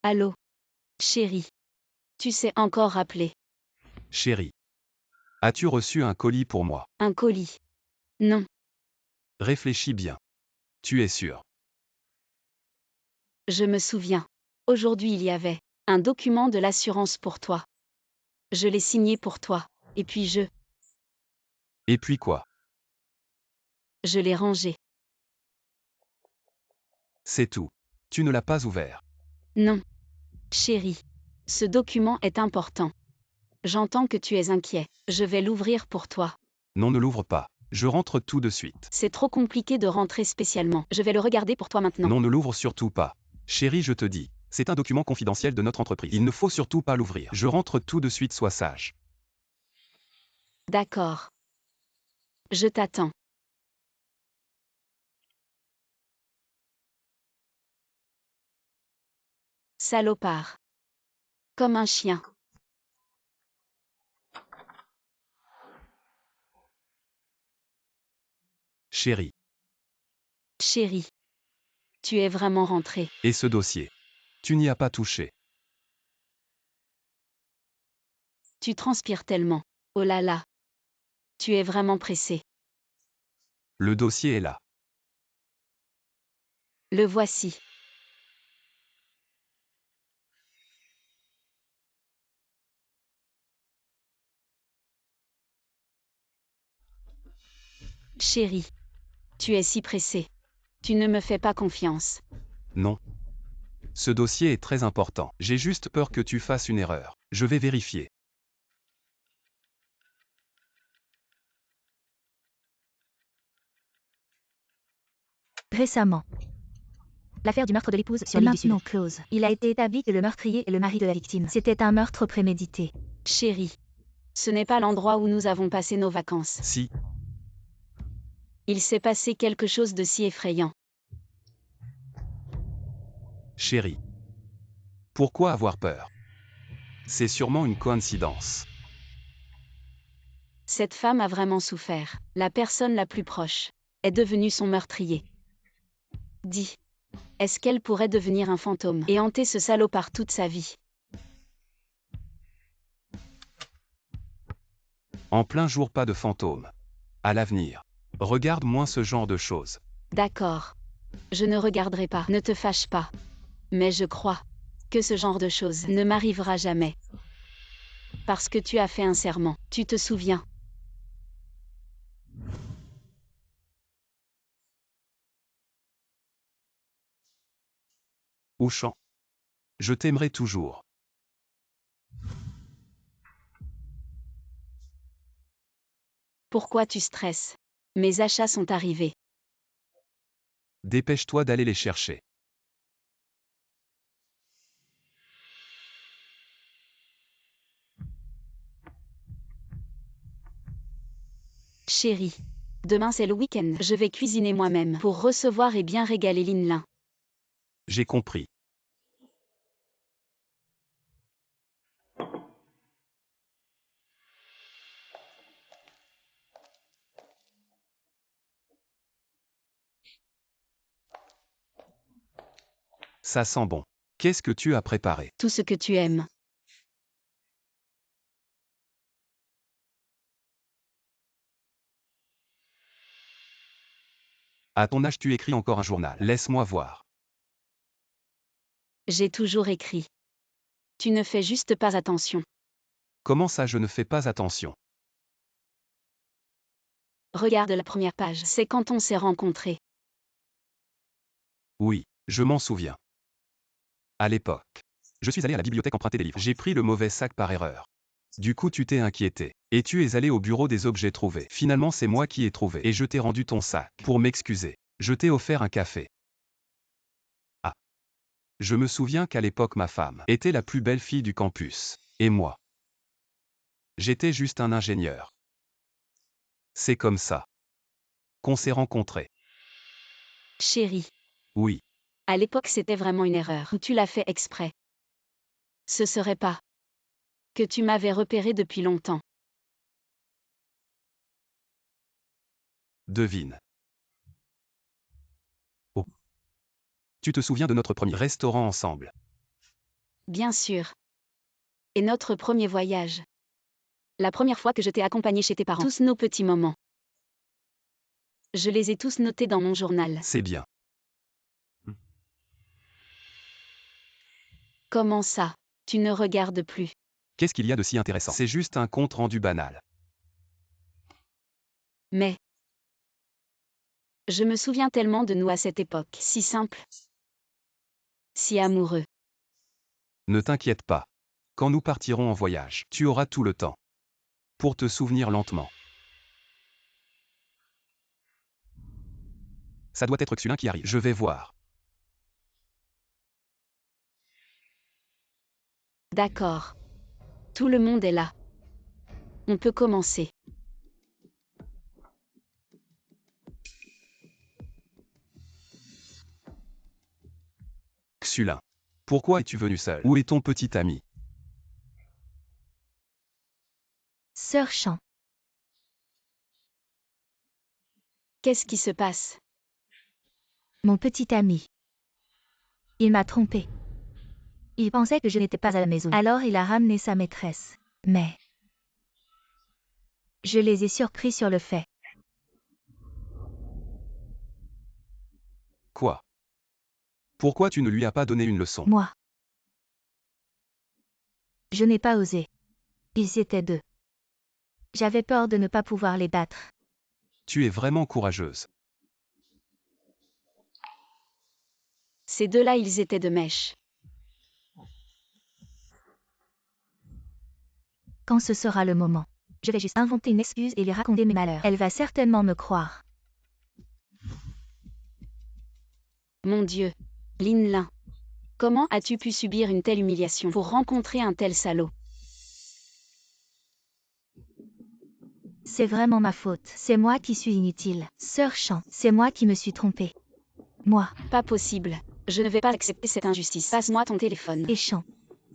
Allô? Chérie. Tu sais encore rappeler. Chérie. As-tu reçu un colis pour moi? Un colis. Non, Réfléchis bien. Tu es sûr? je me souviens. Aujourd'hui il y avait un document de l'assurance pour toi. Je l'ai signé pour toi. Et puis Et puis quoi? je l'ai rangé. C'est tout. Tu ne l'as pas ouvert. Non. Chérie. Ce document est important. J'entends que tu es inquiet. Je vais l'ouvrir pour toi. Non, ne l'ouvre pas. Je rentre tout de suite. C'est trop compliqué de rentrer spécialement. Je vais le regarder pour toi maintenant. Non, ne l'ouvre surtout pas. Chérie, je te dis. C'est un document confidentiel de notre entreprise. Il ne faut surtout pas l'ouvrir. Je rentre tout de suite, sois sage. D'accord. Je t'attends. Salopard. Comme un chien. Chérie. Chérie. Tu es vraiment rentré. Et ce dossier? Tu n'y as pas touché. Tu transpires tellement. Oh là là. Tu es vraiment pressé. Le dossier est là. Le voici. Chérie. Tu es si pressé. Tu ne me fais pas confiance. Non. Ce dossier est très important. J'ai juste peur que tu fasses une erreur. Je vais vérifier. Récemment. L'affaire du meurtre de l'épouse sur l'île du Sud. Maintenant close. Il a été établi que le meurtrier est le mari de la victime. C'était un meurtre prémédité. Chérie. Ce n'est pas l'endroit où nous avons passé nos vacances. Si. Il s'est passé quelque chose de si effrayant. Chérie. Pourquoi avoir peur? C'est sûrement une coïncidence. Cette femme a vraiment souffert. La personne la plus proche est devenue son meurtrier. Dis. Est-ce qu'elle pourrait devenir un fantôme et hanter ce salopard toute sa vie? En plein jour, pas de fantôme. À l'avenir. Regarde moins ce genre de choses. D'accord. Je ne regarderai pas. Ne te fâche pas. Mais je crois que ce genre de choses ne m'arrivera jamais. Parce que tu as fait un serment. Tu te souviens? Ouchan. Je t'aimerai toujours. Pourquoi tu stresses? Mes achats sont arrivés. Dépêche-toi d'aller les chercher. Chérie. Demain c'est le week-end. Je vais cuisiner moi-même pour recevoir et bien régaler Lin Lin. J'ai compris. Ça sent bon. Qu'est-ce que tu as préparé? Tout ce que tu aimes. À ton âge, tu écris encore un journal. Laisse-moi voir. J'ai toujours écrit. Tu ne fais juste pas attention. Comment ça, je ne fais pas attention? Regarde la première page. C'est quand on s'est rencontrés. Oui, je m'en souviens. À l'époque, je suis allé à la bibliothèque emprunter des livres. J'ai pris le mauvais sac par erreur. Du coup, tu t'es inquiété. Et tu es allé au bureau des objets trouvés. Finalement, c'est moi qui ai trouvé. Et je t'ai rendu ton sac. Pour m'excuser, je t'ai offert un café. Ah. Je me souviens qu'à l'époque, ma femme était la plus belle fille du campus. Et moi, j'étais juste un ingénieur. C'est comme ça qu'on s'est rencontrés. Chérie. Oui, À l'époque c'était vraiment une erreur. Tu l'as fait exprès. Ce serait pas que tu m'avais repéré depuis longtemps. devine. Oh. Tu te souviens de notre premier restaurant ensemble? Bien sûr. Et notre premier voyage. La première fois que je t'ai accompagné chez tes parents. Tous nos petits moments. Je les ai tous notés dans mon journal. C'est bien. Comment ça? Tu ne regardes plus. Qu'est-ce qu'il y a de si intéressant? C'est juste un compte rendu banal. Mais je me souviens tellement de nous à cette époque. Si simple. Si amoureux. Ne t'inquiète pas. Quand nous partirons en voyage, tu auras tout le temps pour te souvenir lentement. Ça doit être Xulin qui arrive. Je vais voir. D'accord. Tout le monde est là. On peut commencer. Xulin. Pourquoi es-tu venu seul? Où est ton petit ami? Sœur Chan. Qu'est-ce qui se passe? Mon petit ami. Il m'a trompé. Il pensait que je n'étais pas à la maison. Alors il a ramené sa maîtresse. Mais je les ai surpris sur le fait. Quoi? Pourquoi tu ne lui as pas donné une leçon? Moi. Je n'ai pas osé. Ils étaient deux. J'avais peur de ne pas pouvoir les battre. Tu es vraiment courageuse. Ces deux-là, ils étaient de mèche. Quand ce sera le moment, je vais juste inventer une excuse et lui raconter mes malheurs. Elle va certainement me croire. Mon Dieu. Lin Lin. Comment as-tu pu subir une telle humiliation pour rencontrer un tel salaud? C'est vraiment ma faute. C'est moi qui suis inutile. Sœur Chan, c'est moi qui me suis trompée. Moi. Pas possible. Je ne vais pas accepter cette injustice. Passe-moi ton téléphone. Et Chan,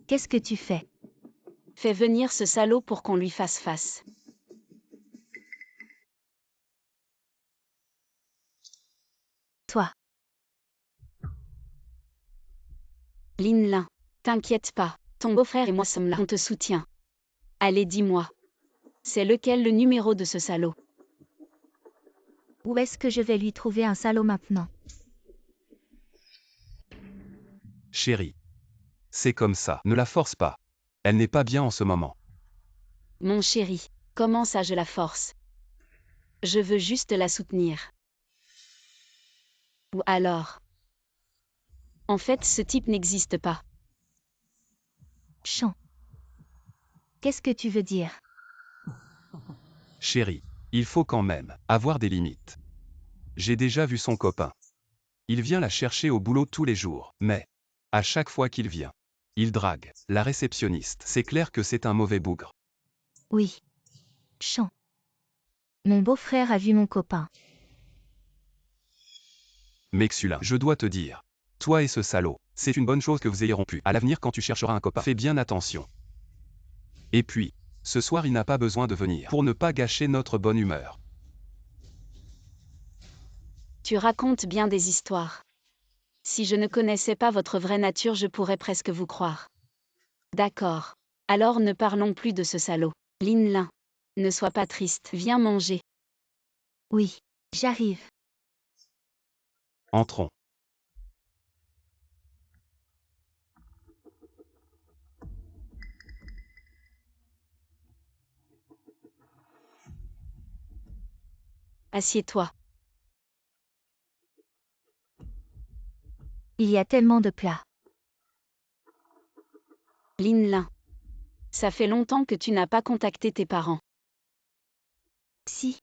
qu'est-ce que tu fais? Fais venir ce salaud pour qu'on lui fasse face. Toi. Lin Lin. T'inquiète pas. Ton beau-frère et moi sommes là. On te soutient. Allez, dis-moi. C'est lequel le numéro de ce salaud? Où est-ce que je vais lui trouver un salaud maintenant? Chérie. C'est comme ça. Ne la force pas. Elle n'est pas bien en ce moment. Mon chéri. Comment ça je la force? Je veux juste la soutenir. Ou alors. En fait, ce type n'existe pas. Chan. Qu'est-ce que tu veux dire? Chérie, il faut quand même avoir des limites. J'ai déjà vu son copain. Il vient la chercher au boulot tous les jours, mais à chaque fois qu'il vient, il drague la réceptionniste. C'est clair que c'est un mauvais bougre. Oui. Chan. Mon beau-frère a vu mon copain. Mexula, je dois te dire. Toi et ce salaud, c'est une bonne chose que vous ayez rompu. À l'avenir quand tu chercheras un copain, fais bien attention. Et puis, ce soir il n'a pas besoin de venir pour ne pas gâcher notre bonne humeur. Tu racontes bien des histoires. Si je ne connaissais pas votre vraie nature, je pourrais presque vous croire. D'accord. Alors ne parlons plus de ce salaud. Lin Lin. Ne sois pas triste, viens manger. Oui, j'arrive. Entrons. Assieds-toi. Il y a tellement de plats. Lin Lin. Ça fait longtemps que tu n'as pas contacté tes parents. Si.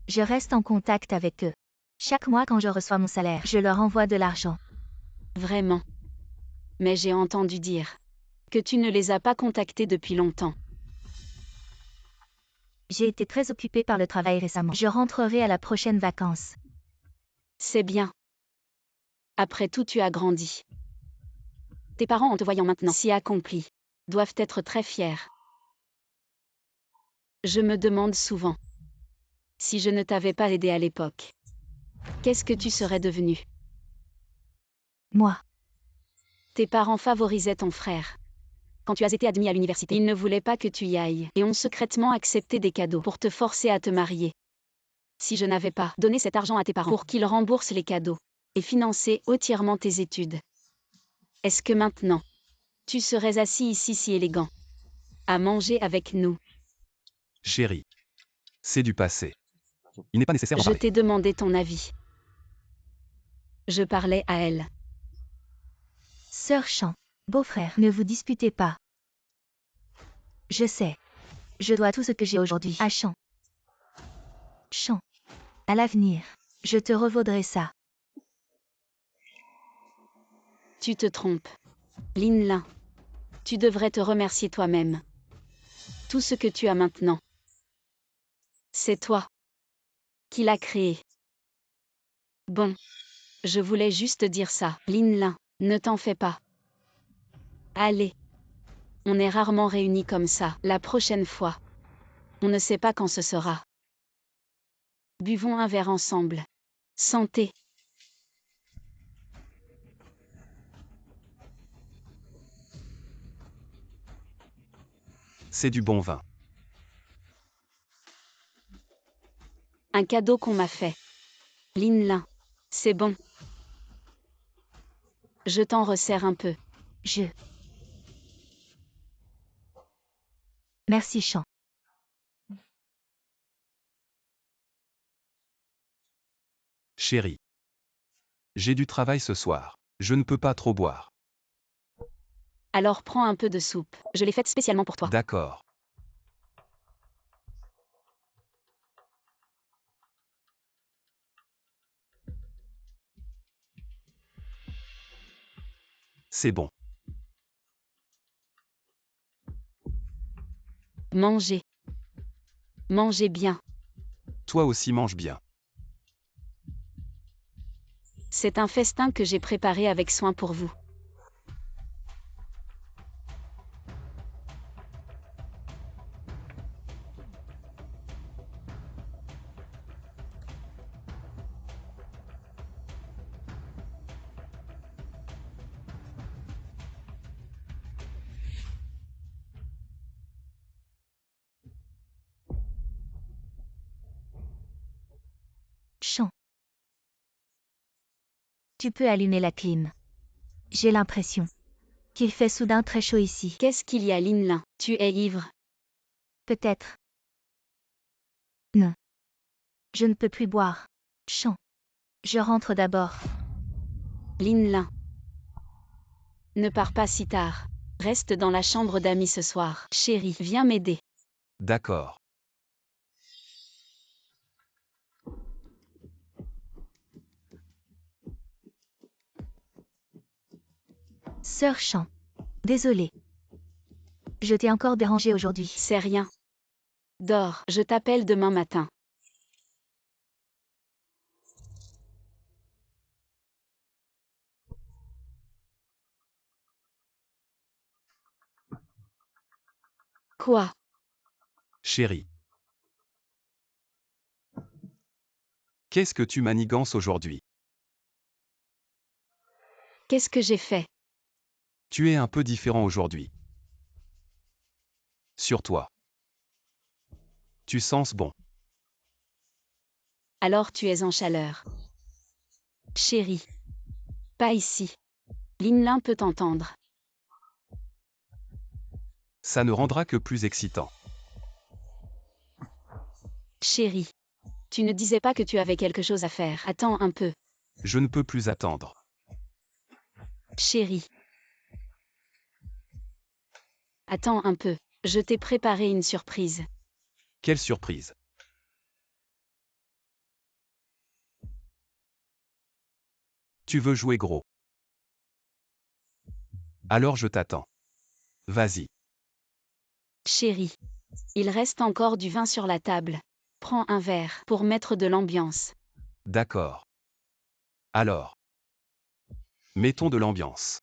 Je reste en contact avec eux. Chaque mois quand je reçois mon salaire, je leur envoie de l'argent. Vraiment. Mais j'ai entendu dire que tu ne les as pas contactés depuis longtemps. J'ai été très occupée par le travail récemment. Je rentrerai à la prochaine vacances. C'est bien. Après tout, tu as grandi. Tes parents, en te voyant maintenant si accompli, doivent être très fiers. Je me demande souvent si je ne t'avais pas aidé à l'époque. Qu'est-ce que tu serais devenu? Moi. Tes parents favorisaient ton frère. Quand tu as été admis à l'université, ils ne voulaient pas que tu y ailles et ont secrètement accepté des cadeaux pour te forcer à te marier. Si je n'avais pas donné cet argent à tes parents pour qu'ils remboursent les cadeaux et financer entièrement tes études, est-ce que maintenant, tu serais assis ici si élégant, à manger avec nous? Chérie. C'est du passé. Il n'est pas nécessaire d'en Je parler. t'ai demandé ton avis. Je parlais à elle. Sœur Chan. Beau-frère, ne vous disputez pas. Je sais. Je dois tout ce que j'ai aujourd'hui à Chan. Chan. À l'avenir, je te revaudrai ça. Tu te trompes. Lin Lin. Tu devrais te remercier toi-même. Tout ce que tu as maintenant, c'est toi qui l'as créé. Bon. Je voulais juste dire ça. Lin Lin, ne t'en fais pas. Allez. On est rarement réunis comme ça. La prochaine fois. On ne sait pas quand ce sera. Buvons un verre ensemble. Santé. C'est du bon vin. Un cadeau qu'on m'a fait. Lin Lin. C'est bon. Je t'en resserre un peu. Merci Chan. Chérie. J'ai du travail ce soir. Je ne peux pas trop boire. Alors prends un peu de soupe. Je l'ai faite spécialement pour toi. D'accord. C'est bon. Mangez. Mangez bien. Toi aussi mange bien. C'est un festin que j'ai préparé avec soin pour vous. Chan. Tu peux allumer la clim. J'ai l'impression qu'il fait soudain très chaud ici. Qu'est-ce qu'il y a, Lin Lin? Tu es ivre? Peut-être. Non. Je ne peux plus boire. Chan. Je rentre d'abord. Lin Lin. Ne pars pas si tard. Reste dans la chambre d'amis ce soir. Chérie, viens m'aider. D'accord. Sœur Chan. Désolée. Je t'ai encore dérangé aujourd'hui. C'est rien. Dors, je t'appelle demain matin. Quoi? Chérie. Qu'est-ce que tu manigances aujourd'hui? Qu'est-ce que j'ai fait? Tu es un peu différent aujourd'hui. Sur toi. Tu sens bon. Alors tu es en chaleur. Chérie. Pas ici. Linlin peut t'entendre. Ça ne rendra que plus excitant. Chérie. Tu ne disais pas que tu avais quelque chose à faire. Attends un peu. Je ne peux plus attendre. Chérie. Attends un peu. Je t'ai préparé une surprise. Quelle surprise. Tu veux jouer gros. Alors je t'attends. Vas-y. Chérie. Il reste encore du vin sur la table. Prends un verre pour mettre de l'ambiance. D'accord. Alors. Mettons de l'ambiance.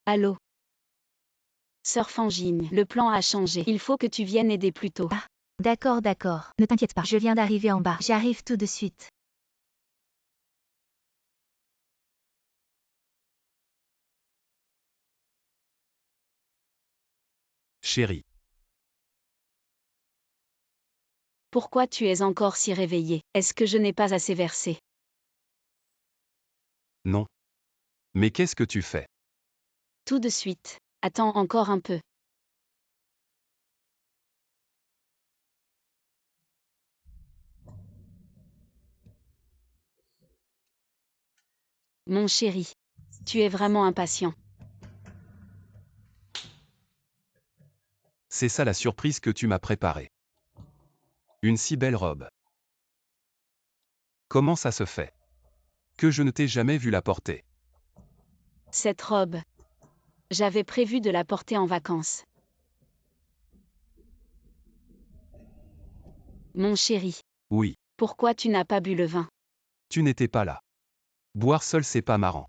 Allô? Sœur Fangine, le plan a changé. Il faut que tu viennes aider plus tôt. D'accord, d'accord. Ne t'inquiète pas, je viens d'arriver en bas. J'arrive tout de suite. Chérie. Pourquoi tu es encore si réveillée? Est-ce que je n'ai pas assez versé? Non. Mais qu'est-ce que tu fais? Tout de suite. Attends encore un peu. Mon chéri. Tu es vraiment impatient. C'est ça la surprise que tu m'as préparée. Une si belle robe. Comment ça se fait? Que je ne t'ai jamais vu la porter. Cette robe. J'avais prévu de la porter en vacances. Mon chéri. Oui. Pourquoi tu n'as pas bu le vin? Tu n'étais pas là. Boire seul c'est pas marrant.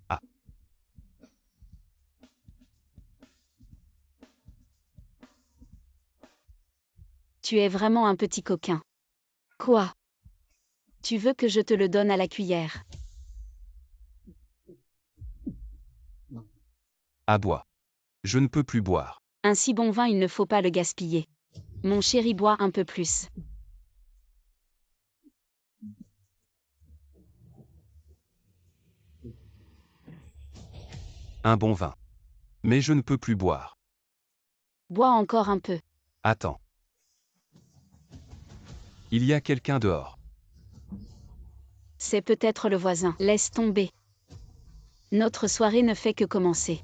Ah. Tu es vraiment un petit coquin. Quoi? Tu veux que je te le donne à la cuillère? À bois. Je ne peux plus boire. Un si bon vin, il ne faut pas le gaspiller. Mon chéri, bois un peu plus. Un bon vin. Mais je ne peux plus boire. Bois encore un peu. Attends. Il y a quelqu'un dehors. C'est peut-être le voisin. Laisse tomber. Notre soirée ne fait que commencer.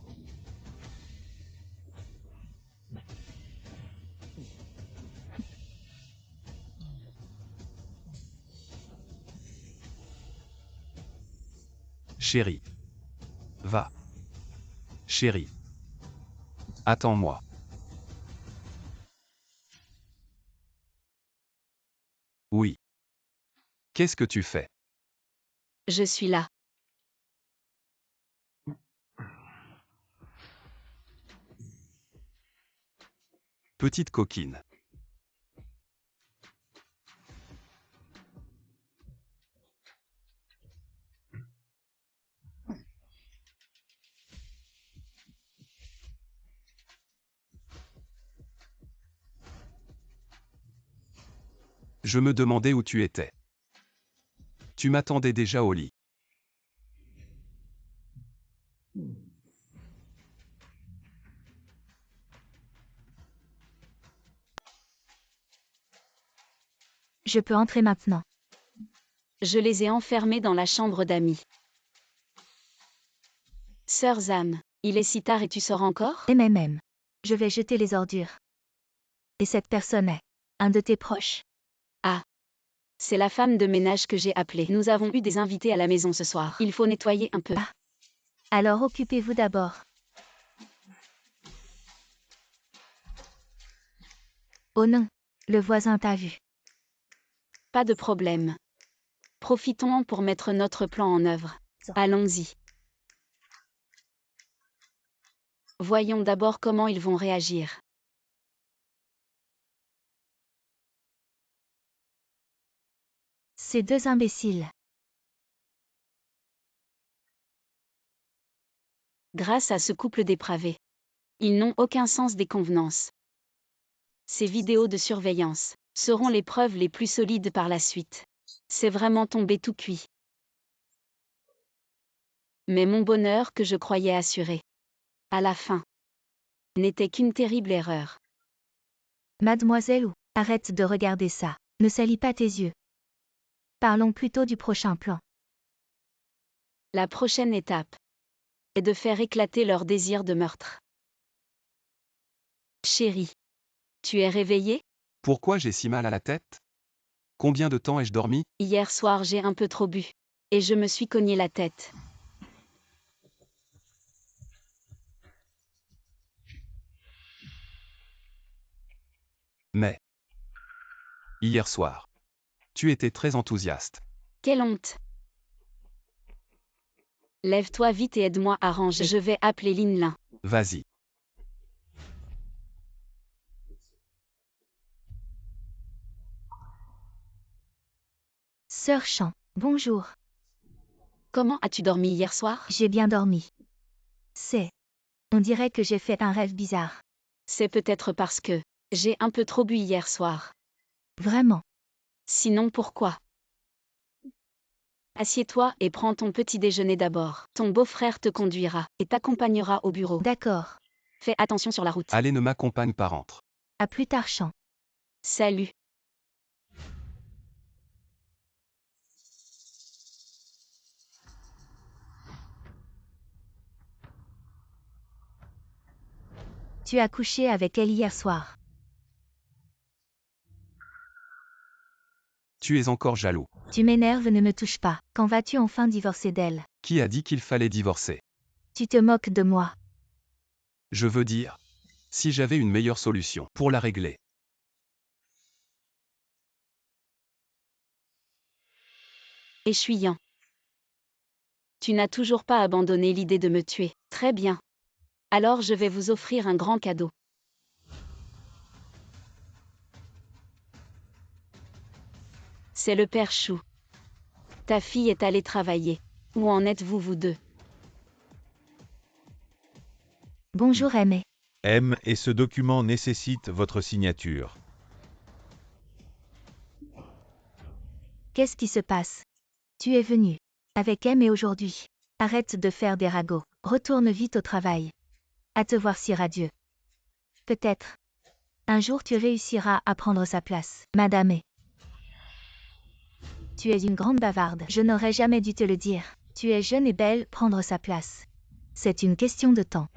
Chérie. Va. Chérie. Attends-moi. Oui. Qu'est-ce que tu fais? Je suis là. Petite coquine. Je me demandais où tu étais. Tu m'attendais déjà au lit. Je peux entrer maintenant. Je les ai enfermés dans la chambre d'amis. Sœur Zam, il est si tard et tu sors encore? MMM. Je vais jeter les ordures. Et cette personne est un de tes proches. C'est la femme de ménage que j'ai appelée. Nous avons eu des invités à la maison ce soir. Il faut nettoyer un peu. Alors occupez-vous d'abord. Oh non, Le voisin t'a vu. Pas de problème. Profitons-en pour mettre notre plan en œuvre. Allons-y. Voyons d'abord comment ils vont réagir. Ces deux imbéciles. Grâce à ce couple dépravé. Ils n'ont aucun sens des convenances. Ces vidéos de surveillance seront les preuves les plus solides par la suite. C'est vraiment tombé tout cuit. Mais mon bonheur que je croyais assuré, à la fin, n'était qu'une terrible erreur. Mademoiselle Wu, arrête de regarder ça. Ne salis pas tes yeux. Parlons plutôt du prochain plan. La prochaine étape est de faire éclater leur désir de meurtre. Chérie, tu es réveillée? Pourquoi j'ai si mal à la tête? Combien de temps ai-je dormi? Hier soir j'ai un peu trop bu. Et je me suis cogné la tête. Mais hier soir, tu étais très enthousiaste. Quelle honte! Lève-toi vite et aide-moi à ranger. Je vais appeler Lin. Vas-y. Sœur Chan, bonjour. Comment as-tu dormi hier soir? J'ai bien dormi. On dirait que j'ai fait un rêve bizarre. C'est peut-être parce que j'ai un peu trop bu hier soir. Vraiment. Sinon pourquoi? Assieds-toi et prends ton petit déjeuner d'abord. Ton beau-frère te conduira et t'accompagnera au bureau. D'accord. Fais attention sur la route. Allez, ne m'accompagne pas, rentre. À plus tard, Chan. Salut. Tu as couché avec elle hier soir. Tu es encore jaloux. Tu m'énerves, ne me touche pas. Quand vas-tu enfin divorcer d'elle? Qui a dit qu'il fallait divorcer? Tu te moques de moi. Je veux dire, si j'avais une meilleure solution pour la régler. Échuyant. Tu n'as toujours pas abandonné l'idée de me tuer. Très bien. Alors je vais vous offrir un grand cadeau. C'est le père Chou. Ta fille est allée travailler. Où en êtes-vous vous deux? Bonjour, Aimé. M et ce document nécessite votre signature. Qu'est-ce qui se passe? Tu es venu. Avec Aimé aujourd'hui. Arrête de faire des ragots. Retourne vite au travail. À te voir si radieux. Peut-être. Un jour tu réussiras à prendre sa place, Madame E. Tu es une grande bavarde. Je n'aurais jamais dû te le dire. Tu es jeune et belle, prendre sa place. C'est une question de temps.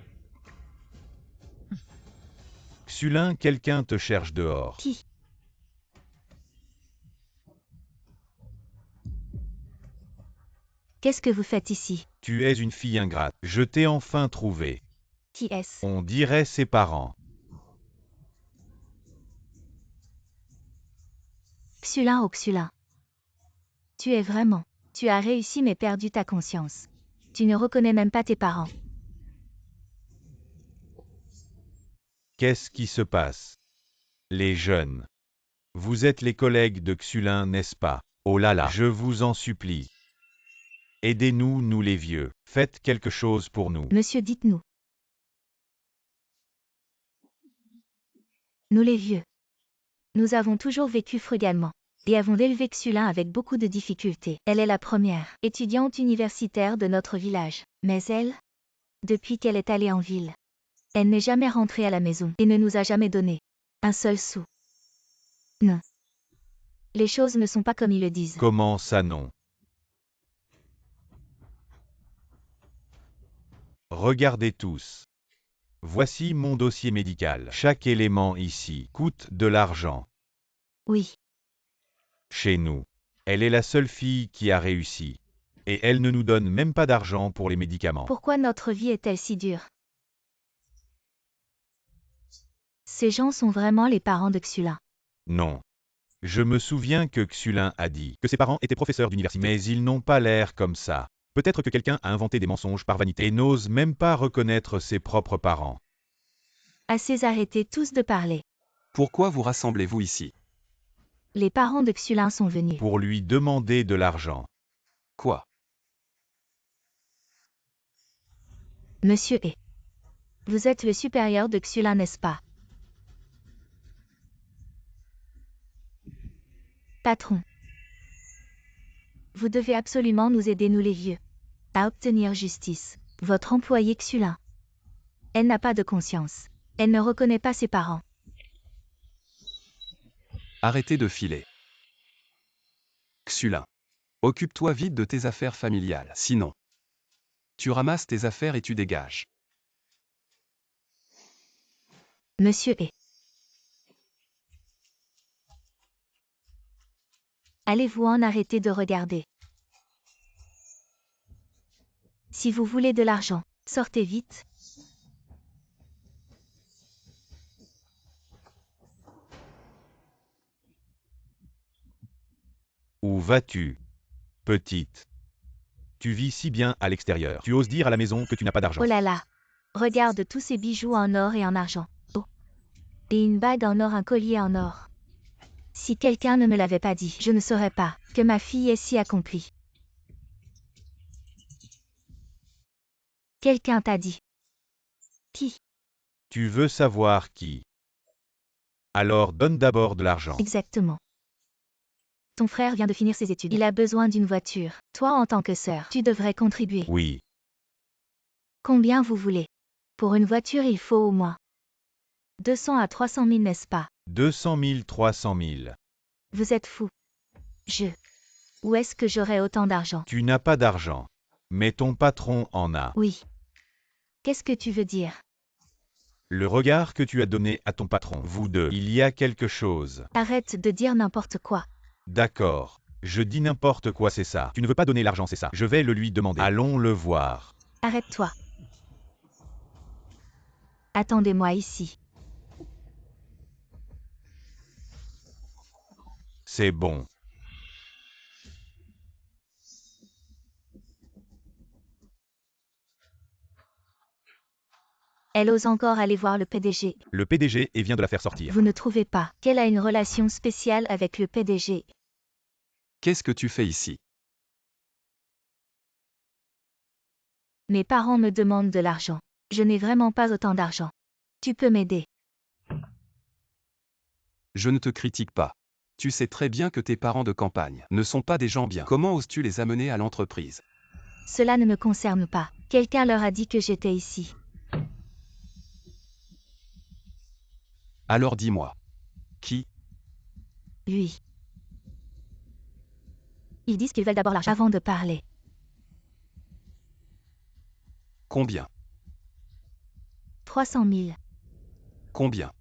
Xulin, quelqu'un te cherche dehors. Qui? Qu'est-ce que vous faites ici? Tu es une fille ingrate. Je t'ai enfin trouvé. Qui est-ce? On dirait ses parents. Xulin, oh Xulin. Tu es vraiment. Tu as réussi mais perdu ta conscience. Tu ne reconnais même pas tes parents. Qu'est-ce qui se passe? Les jeunes. Vous êtes les collègues de Xulin, n'est-ce pas? Oh là là, je vous en supplie. Aidez-nous, nous les vieux. Faites quelque chose pour nous. Monsieur, dites-nous. Nous les vieux. Nous avons toujours vécu frugalement. Et avons élevé Xulin avec beaucoup de difficultés. Elle est la première étudiante universitaire de notre village. Mais elle, depuis qu'elle est allée en ville, elle n'est jamais rentrée à la maison et ne nous a jamais donné un seul sou. Non. Les choses ne sont pas comme ils le disent. Comment ça non? Regardez tous. Voici mon dossier médical. Chaque élément ici coûte de l'argent. Oui. Chez nous. Elle est la seule fille qui a réussi. Et elle ne nous donne même pas d'argent pour les médicaments. Pourquoi notre vie est-elle si dure? Ces gens sont vraiment les parents de Xulin. Non. Je me souviens que Xulin a dit Que ses parents étaient professeurs d'université. mais ils n'ont pas l'air comme ça. Peut-être que quelqu'un a inventé des mensonges par vanité. Et n'ose même pas reconnaître ses propres parents. Assez arrêtez tous de parler. Pourquoi vous rassemblez-vous ici? Les parents de Xulin sont venus. Pour lui demander de l'argent. Quoi? Monsieur E. Vous êtes le supérieur de Xulin, n'est-ce pas? Patron. Vous devez absolument nous aider, nous les vieux, à obtenir justice. Votre employé Xulin. Elle n'a pas de conscience. Elle ne reconnaît pas ses parents. Arrêtez de filer. Xulin. Occupe-toi vite de tes affaires familiales, sinon. Tu ramasses tes affaires et tu dégages. Monsieur E. Allez-vous en arrêter de regarder? Si vous voulez de l'argent, sortez vite. Où vas-tu, petite? Tu vis si bien à l'extérieur. Tu oses dire à la maison que tu n'as pas d'argent. Oh là là. Regarde tous ces bijoux en or et en argent. Oh. Et une bague en or, un collier en or. Si quelqu'un ne me l'avait pas dit, je ne saurais pas que ma fille est si accomplie. Quelqu'un t'a dit. Qui? Tu veux savoir qui? Alors donne d'abord de l'argent. Exactement. Ton frère vient de finir ses études. Il a besoin d'une voiture. Toi, en tant que sœur, tu devrais contribuer. Oui. Combien vous voulez? Pour une voiture, il faut au moins 200 à 300 000, n'est-ce pas? 200 000, 300 000. Vous êtes fou. Où est-ce que j'aurai autant d'argent? Tu n'as pas d'argent. Mais ton patron en a. Oui. Qu'est-ce que tu veux dire? Le regard que tu as donné à ton patron. Vous deux. Il y a quelque chose. Arrête de dire n'importe quoi. D'accord. Je dis n'importe quoi, c'est ça. Tu ne veux pas donner l'argent, c'est ça. Je vais le lui demander. Allons le voir. Arrête-toi. Attendez-moi ici. C'est bon. Elle ose encore aller voir le PDG. Le PDG et vient de la faire sortir. Vous ne trouvez pas qu'elle a une relation spéciale avec le PDG? Qu'est-ce que tu fais ici? Mes parents me demandent de l'argent. Je n'ai vraiment pas autant d'argent. Tu peux m'aider? Je ne te critique pas. Tu sais très bien que tes parents de campagne ne sont pas des gens bien. Comment oses-tu les amener à l'entreprise? Cela ne me concerne pas. Quelqu'un leur a dit que j'étais ici. Alors dis-moi. Qui? Lui. Ils disent qu'ils veulent d'abord l'argent avant de parler. Combien? 300 000. Combien?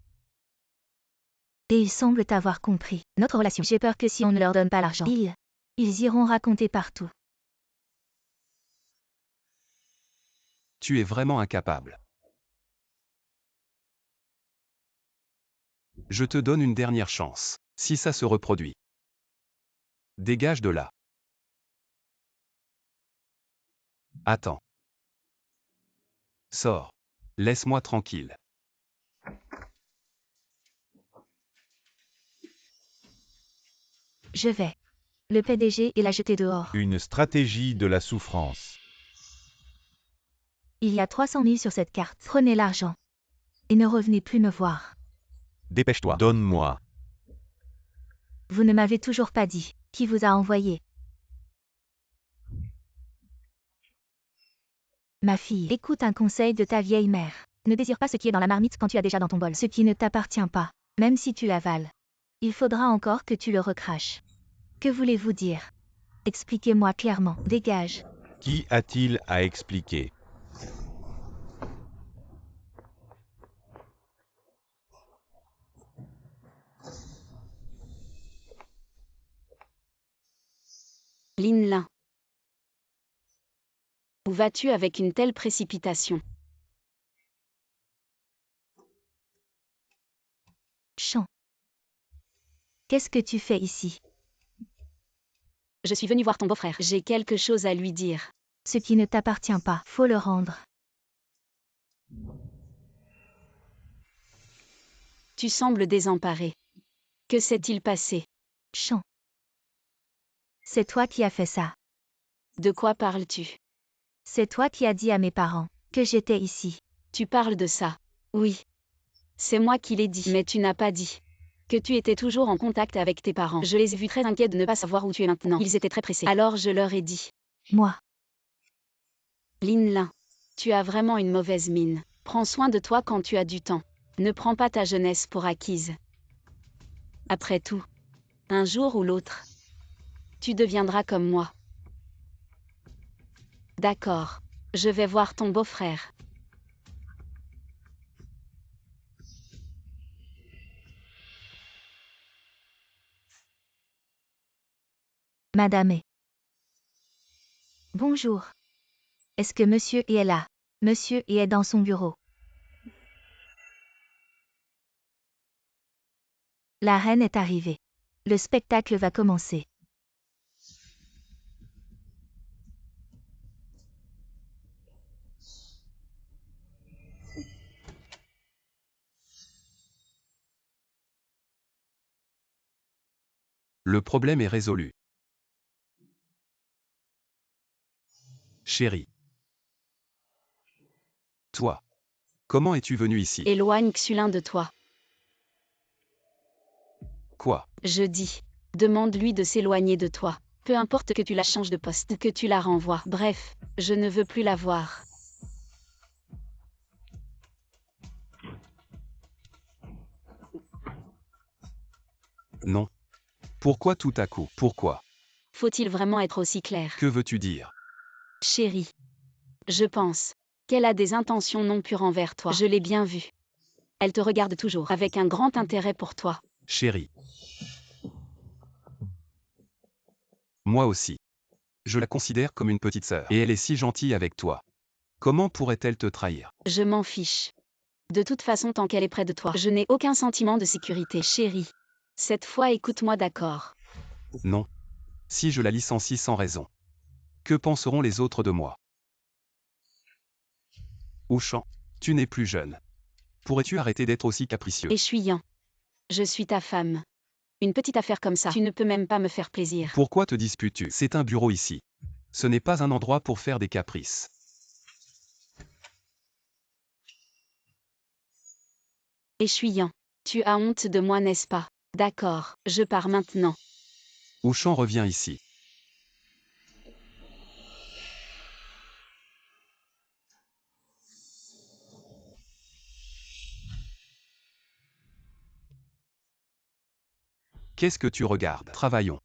Et ils semblent avoir compris notre relation. J'ai peur que si on ne leur donne pas l'argent, ils iront raconter partout. Tu es vraiment incapable. Je te donne une dernière chance. Si ça se reproduit. Dégage de là. Attends. Sors. Laisse-moi tranquille. Je vais. Le PDG l'a jeté dehors. Une stratégie de la souffrance. Il y a 300 000 sur cette carte. Prenez l'argent. Et ne revenez plus me voir. Dépêche-toi. Donne-moi. Vous ne m'avez toujours pas dit qui vous a envoyé. Ma fille, écoute un conseil de ta vieille mère. Ne désire pas ce qui est dans la marmite quand tu as déjà dans ton bol ce qui ne t'appartient pas, même si tu l'avales. Il faudra encore que tu le recraches. Que voulez-vous dire? Expliquez-moi clairement. Dégage. Qui a-t-il à expliquer? Lin. Où vas-tu avec une telle précipitation? Chant. Qu'est-ce que tu fais ici? Je suis venue voir ton beau-frère. J'ai quelque chose à lui dire. Ce qui ne t'appartient pas, faut le rendre. Tu sembles désemparé. Que s'est-il passé? Chant. C'est toi qui as fait ça. De quoi parles-tu? C'est toi qui as dit à mes parents que j'étais ici. Tu parles de ça? Oui. C'est moi qui l'ai dit. Mais tu n'as pas dit que tu étais toujours en contact avec tes parents. Je les ai vus très inquiets de ne pas savoir où tu es maintenant. Ils étaient très pressés. Alors je leur ai dit. Moi. Lin Lin, tu as vraiment une mauvaise mine. Prends soin de toi quand tu as du temps. Ne prends pas ta jeunesse pour acquise. Après tout, un jour ou l'autre, tu deviendras comme moi. D'accord. Je vais voir ton beau-frère. Madame est. Bonjour. Est-ce que monsieur est là? Monsieur est dans son bureau. La reine est arrivée. Le spectacle va commencer. Le problème est résolu. Chérie. Toi. Comment es-tu venu ici? Éloigne Xulin de toi. Quoi? Je dis. Demande-lui de s'éloigner de toi. Peu importe que tu la changes de poste, que tu la renvoies. Bref, je ne veux plus la voir. Non. Pourquoi tout à coup? Pourquoi? Faut-il vraiment être aussi clair? Que veux-tu dire? Chérie. Je pense qu'elle a des intentions non pures envers toi. Je l'ai bien vu. Elle te regarde toujours avec un grand intérêt pour toi. Chérie. Moi aussi. Je la considère comme une petite sœur. Et elle est si gentille avec toi. Comment pourrait-elle te trahir? Je m'en fiche. De toute façon, tant qu'elle est près de toi, je n'ai aucun sentiment de sécurité, chérie. Cette fois, écoute-moi, d'accord? Non. Si je la licencie sans raison. Que penseront les autres de moi? Ouchan, tu n'es plus jeune. Pourrais-tu arrêter d'être aussi capricieux? Échuyant. Je suis ta femme. Une petite affaire comme ça, tu ne peux même pas me faire plaisir. Pourquoi te disputes-tu? C'est un bureau ici. Ce n'est pas un endroit pour faire des caprices. Échuyant. Tu as honte de moi, n'est-ce pas? D'accord, je pars maintenant. Ouchan revient ici. Qu'est-ce que tu regardes? Travaillons.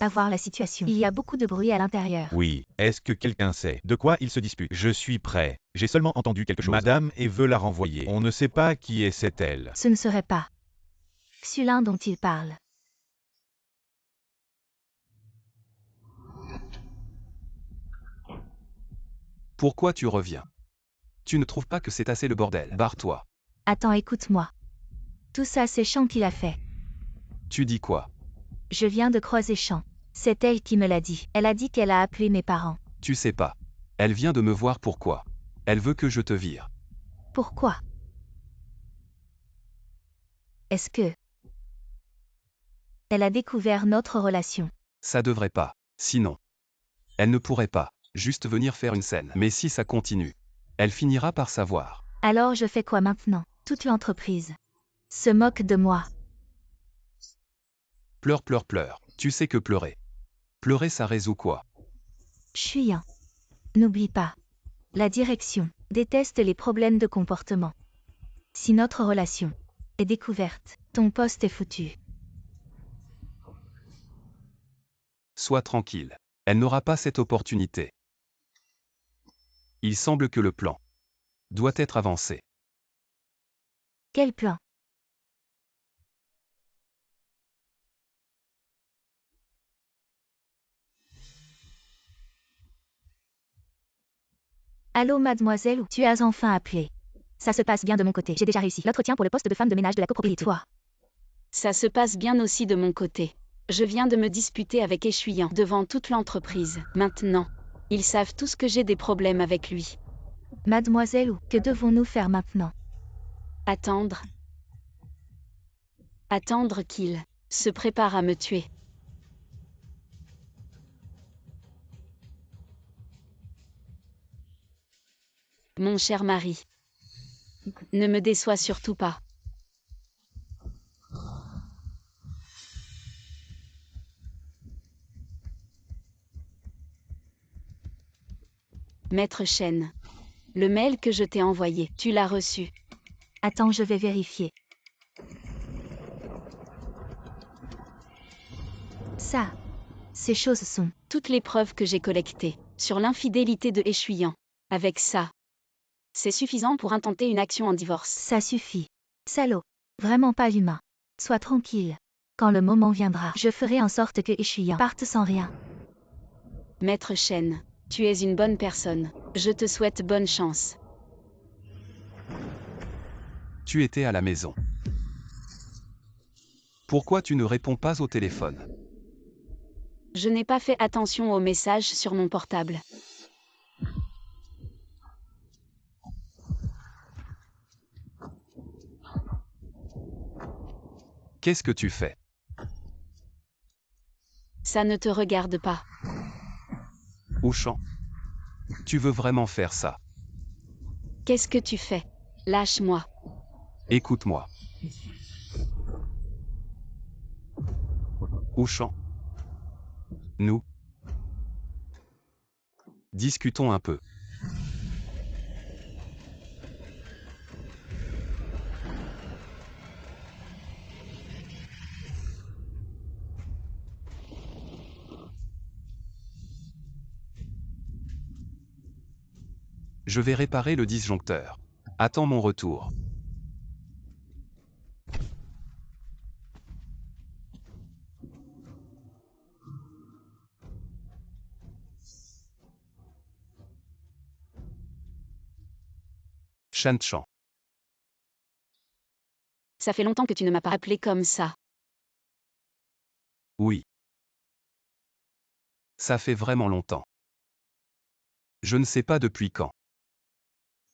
À voir la situation. Il y a beaucoup de bruit à l'intérieur. Oui, est-ce que quelqu'un sait de quoi il se dispute? Je suis prêt. J'ai seulement entendu quelque chose. Madame et veut la renvoyer. On ne sait pas qui est cette elle. Ce ne serait pas Xulin dont il parle. Pourquoi tu reviens? Tu ne trouves pas que c'est assez le bordel? Barre-toi. Attends, écoute-moi. Tout ça, c'est Chant qui l'a fait. Tu dis quoi? Je viens de croiser Chant. C'est elle qui me l'a dit. Elle a dit qu'elle a appelé mes parents. Tu sais pas. Elle vient de me voir pourquoi. Elle veut que je te vire. Pourquoi? Est-ce que elle a découvert notre relation? Ça devrait pas. Sinon. Elle ne pourrait pas. Juste venir faire une scène. Mais si ça continue. Elle finira par savoir. Alors je fais quoi maintenant? Toute l'entreprise se moque de moi. Pleure, pleure, pleure. Tu sais que pleurer. Pleurer ça résout quoi? Chuyant. N'oublie pas. La direction déteste les problèmes de comportement. Si notre relation est découverte, ton poste est foutu. Sois tranquille. Elle n'aura pas cette opportunité. Il semble que le plan doit être avancé. Quel plan? Allô mademoiselle, tu as enfin appelé. Ça se passe bien de mon côté. J'ai déjà réussi l'entretien pour le poste de femme de ménage de la copropriété. Toi, Ça se passe bien aussi de mon côté. Je viens de me disputer avec Échuyant devant toute l'entreprise. Maintenant, ils savent tous que j'ai des problèmes avec lui. mademoiselle, ou que devons-nous faire maintenant? Attendre. Attendre qu'il se prépare à me tuer. Mon cher mari, ne me déçois surtout pas. Maître Chen, le mail que je t'ai envoyé, tu l'as reçu. Attends, je vais vérifier. Ça, ces choses sont... Toutes les preuves que j'ai collectées sur l'infidélité de Échuyant. Avec ça, c'est suffisant pour intenter une action en divorce. Ça suffit. Salaud. Vraiment pas humain. Sois tranquille. Quand le moment viendra, je ferai en sorte que Échuyant parte sans rien. Maître Chen, tu es une bonne personne. Je te souhaite bonne chance. Tu étais à la maison. Pourquoi tu ne réponds pas au téléphone? Je n'ai pas fait attention aux messages sur mon portable. Qu'est-ce que tu fais? Ça ne te regarde pas. Ouchan. Tu veux vraiment faire ça? Qu'est-ce que tu fais? Lâche-moi. Écoute-moi. Ouchan. Nous. Discutons un peu. Je vais réparer le disjoncteur. Attends mon retour. Shan-Chan. Ça fait longtemps que tu ne m'as pas appelé comme ça. Oui. Ça fait vraiment longtemps. Je ne sais pas depuis quand.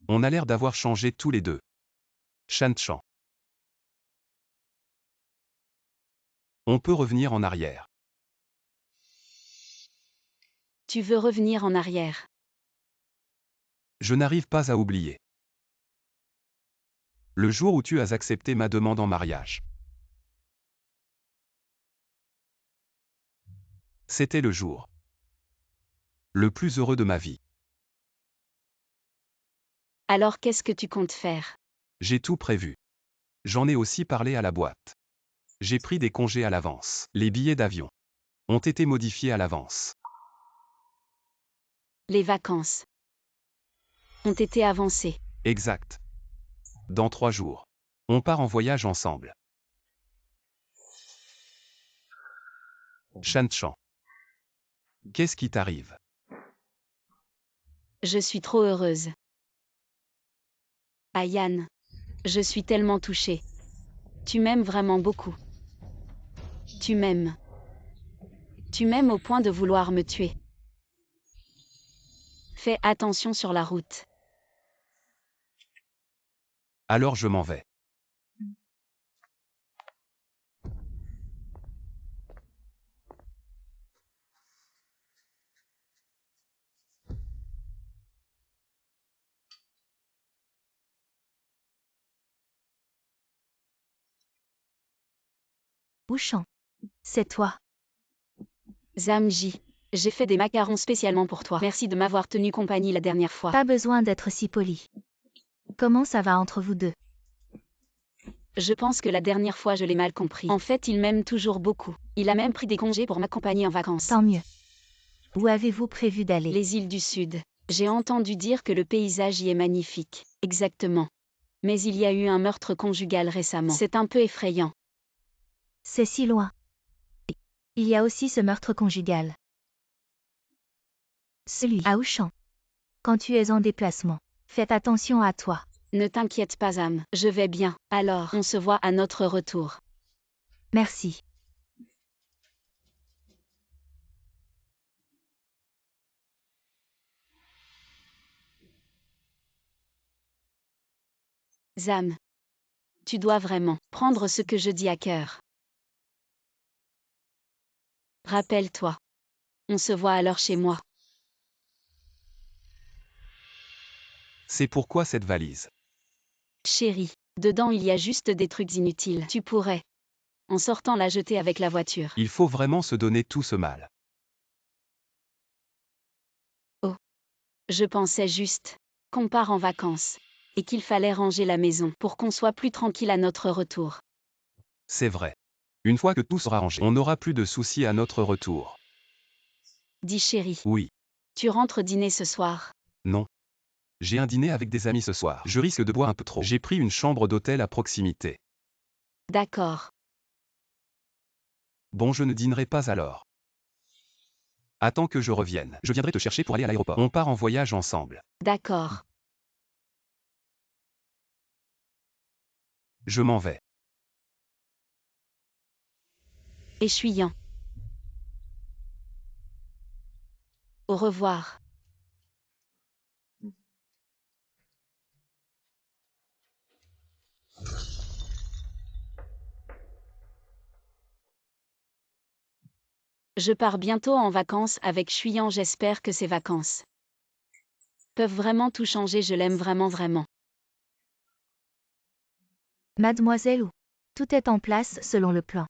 On a l'air d'avoir changé tous les deux. Shan-Chan. On peut revenir en arrière. Tu veux revenir en arrière. Je n'arrive pas à oublier. Le jour où tu as accepté ma demande en mariage. C'était le jour le plus heureux de ma vie. Alors qu'est-ce que tu comptes faire? J'ai tout prévu. J'en ai aussi parlé à la boîte. J'ai pris des congés à l'avance. Les billets d'avion ont été modifiés à l'avance. Les vacances ont été avancées. Exact. Dans 3 jours. On part en voyage ensemble. Shan-Chan. Qu'est-ce qui t'arrive? Je suis trop heureuse. Ayane, je suis tellement touchée. Tu m'aimes vraiment beaucoup. Tu m'aimes. Tu m'aimes au point de vouloir me tuer. Fais attention sur la route. Alors je m'en vais. Ouchan. C'est toi. Zamji, j'ai fait des macarons spécialement pour toi. Merci de m'avoir tenu compagnie la dernière fois. Pas besoin d'être si poli. Comment ça va entre vous deux? Je pense que la dernière fois je l'ai mal compris. En fait, il m'aime toujours beaucoup. Il a même pris des congés pour m'accompagner en vacances. Tant mieux. Où avez-vous prévu d'aller? Les îles du Sud. J'ai entendu dire que le paysage y est magnifique. Exactement. Mais il y a eu un meurtre conjugal récemment. C'est un peu effrayant. C'est si loin. Il y a aussi ce meurtre conjugal. Celui à Ouchan. Quand tu es en déplacement, faites attention à toi. Ne t'inquiète pas, Sam, je vais bien. Alors, on se voit à notre retour. Merci. Sam, tu dois vraiment prendre ce que je dis à cœur. Rappelle-toi. On se voit alors chez moi. C'est pourquoi cette valise. Chérie, dedans il y a juste des trucs inutiles. Tu pourrais, en sortant, la jeter avec la voiture. Il faut vraiment se donner tout ce mal. Je pensais juste qu'on part en vacances et qu'il fallait ranger la maison pour qu'on soit plus tranquille à notre retour. C'est vrai. Une fois que tout sera rangé, on n'aura plus de soucis à notre retour. Dis chérie, Oui, tu rentres dîner ce soir? non. J'ai un dîner avec des amis ce soir. Je risque de boire un peu trop. J'ai pris une chambre d'hôtel à proximité. D'accord. Bon, je ne dînerai pas alors. Attends que je revienne. Je viendrai te chercher pour aller à l'aéroport. On part en voyage ensemble. D'accord. Je m'en vais. Échuyant. Au revoir. Je pars bientôt en vacances avec Chuyant. J'espère que ces vacances peuvent vraiment tout changer. Je l'aime vraiment, vraiment. Mademoiselle Wu. Tout est en place selon le plan.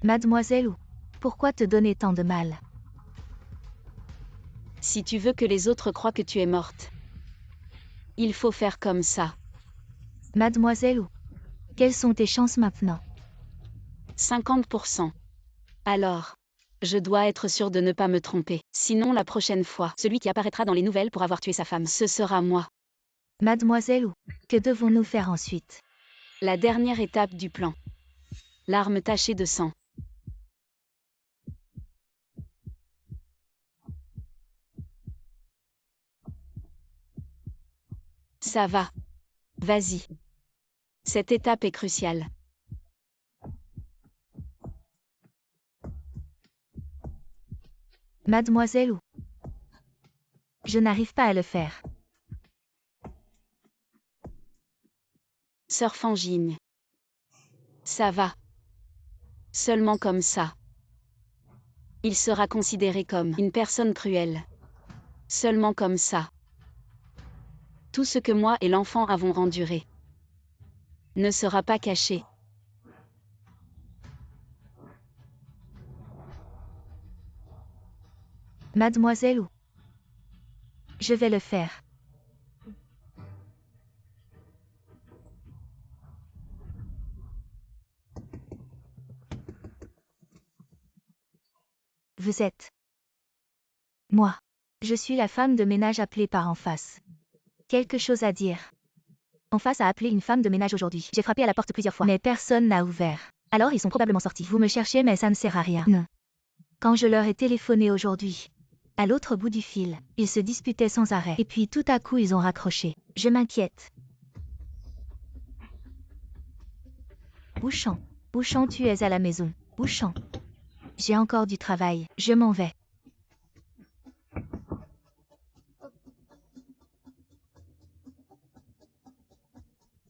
Mademoiselle Wu. Pourquoi te donner tant de mal? Si tu veux que les autres croient que tu es morte, il faut faire comme ça. Mademoiselle Wu. Quelles sont tes chances maintenant? 50%. Alors, je dois être sûre de ne pas me tromper. Sinon, la prochaine fois, celui qui apparaîtra dans les nouvelles pour avoir tué sa femme, ce sera moi. Mademoiselle Wu. Que devons-nous faire ensuite? La dernière étape du plan. L'arme tachée de sang. Ça va. Vas-y. Cette étape est cruciale. Mademoiselle Wu. Je n'arrive pas à le faire. Sœur Fangine. Ça va. Seulement comme ça. Il sera considéré comme une personne cruelle. Seulement comme ça. Tout ce que moi et l'enfant avons enduré ne sera pas caché. Mademoiselle Wu. Je vais le faire. Vous êtes... Moi. Je suis la femme de ménage appelée par En Face. Quelque chose à dire. En Face a appelé une femme de ménage aujourd'hui. J'ai frappé à la porte plusieurs fois, mais personne n'a ouvert. Alors ils sont probablement sortis. Vous me cherchez, mais ça ne sert à rien. Non. Quand je leur ai téléphoné aujourd'hui, à l'autre bout du fil, ils se disputaient sans arrêt. Et puis tout à coup ils ont raccroché. Je m'inquiète. Bouchon. Bouchon, tu es à la maison. Bouchon. J'ai encore du travail. Je m'en vais.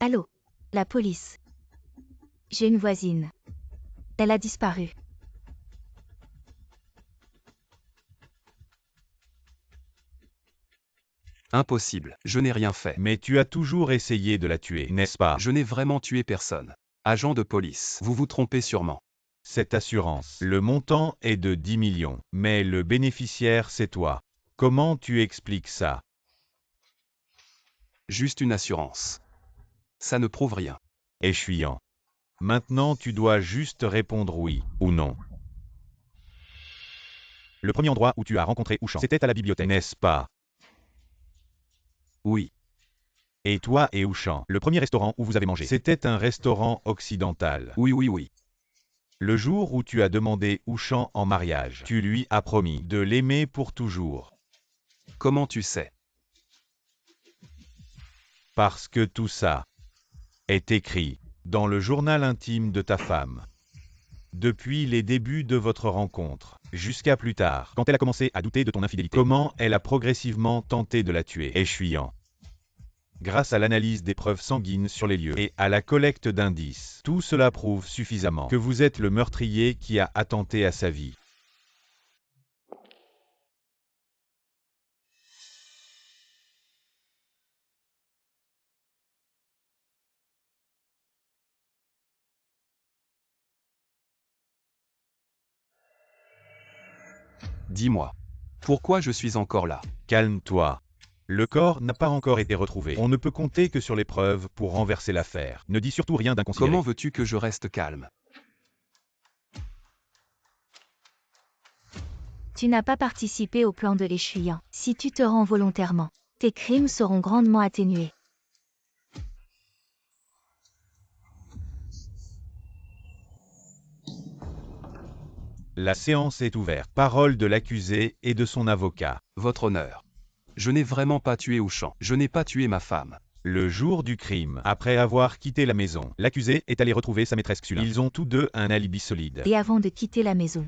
Allô? La police. J'ai une voisine. Elle a disparu. Impossible. Je n'ai rien fait. Mais tu as toujours essayé de la tuer, n'est-ce pas? Je n'ai vraiment tué personne. Agent de police, vous vous trompez sûrement. Cette assurance. Le montant est de 10 millions, mais le bénéficiaire c'est toi. Comment tu expliques ça? Juste une assurance. Ça ne prouve rien. Échuyant. Maintenant tu dois juste répondre oui ou non. Le premier endroit où tu as rencontré Ushan, c'était à la bibliothèque. N'est-ce pas? Oui. Et toi et Ushan, Le premier restaurant où vous avez mangé. c'était un restaurant occidental. Oui. Le jour où tu as demandé Ushan en mariage, tu lui as promis de l'aimer pour toujours. Comment tu sais? Parce que tout ça est écrit dans le journal intime de ta femme. Depuis les débuts de votre rencontre, jusqu'à plus tard. Quand elle a commencé à douter de ton infidélité. Comment elle a progressivement tenté de la tuer, échuyant. Grâce à l'analyse des preuves sanguines sur les lieux et à la collecte d'indices, tout cela prouve suffisamment que vous êtes le meurtrier qui a attenté à sa vie. Dis-moi. Pourquoi je suis encore là? Calme-toi. Le corps n'a pas encore été retrouvé. On ne peut compter que sur les preuves pour renverser l'affaire. Ne dis surtout rien d'inconsidéré. Comment veux-tu que je reste calme? Tu n'as pas participé au plan de l'échuyant. Si tu te rends volontairement, tes crimes seront grandement atténués. La séance est ouverte. Parole de l'accusé et de son avocat. Votre honneur. Je n'ai vraiment pas tué Ushan. Je n'ai pas tué ma femme. Le jour du crime, après avoir quitté la maison, L'accusé est allé retrouver sa maîtresse Xulin. ils ont tous deux un alibi solide. Et avant de quitter la maison,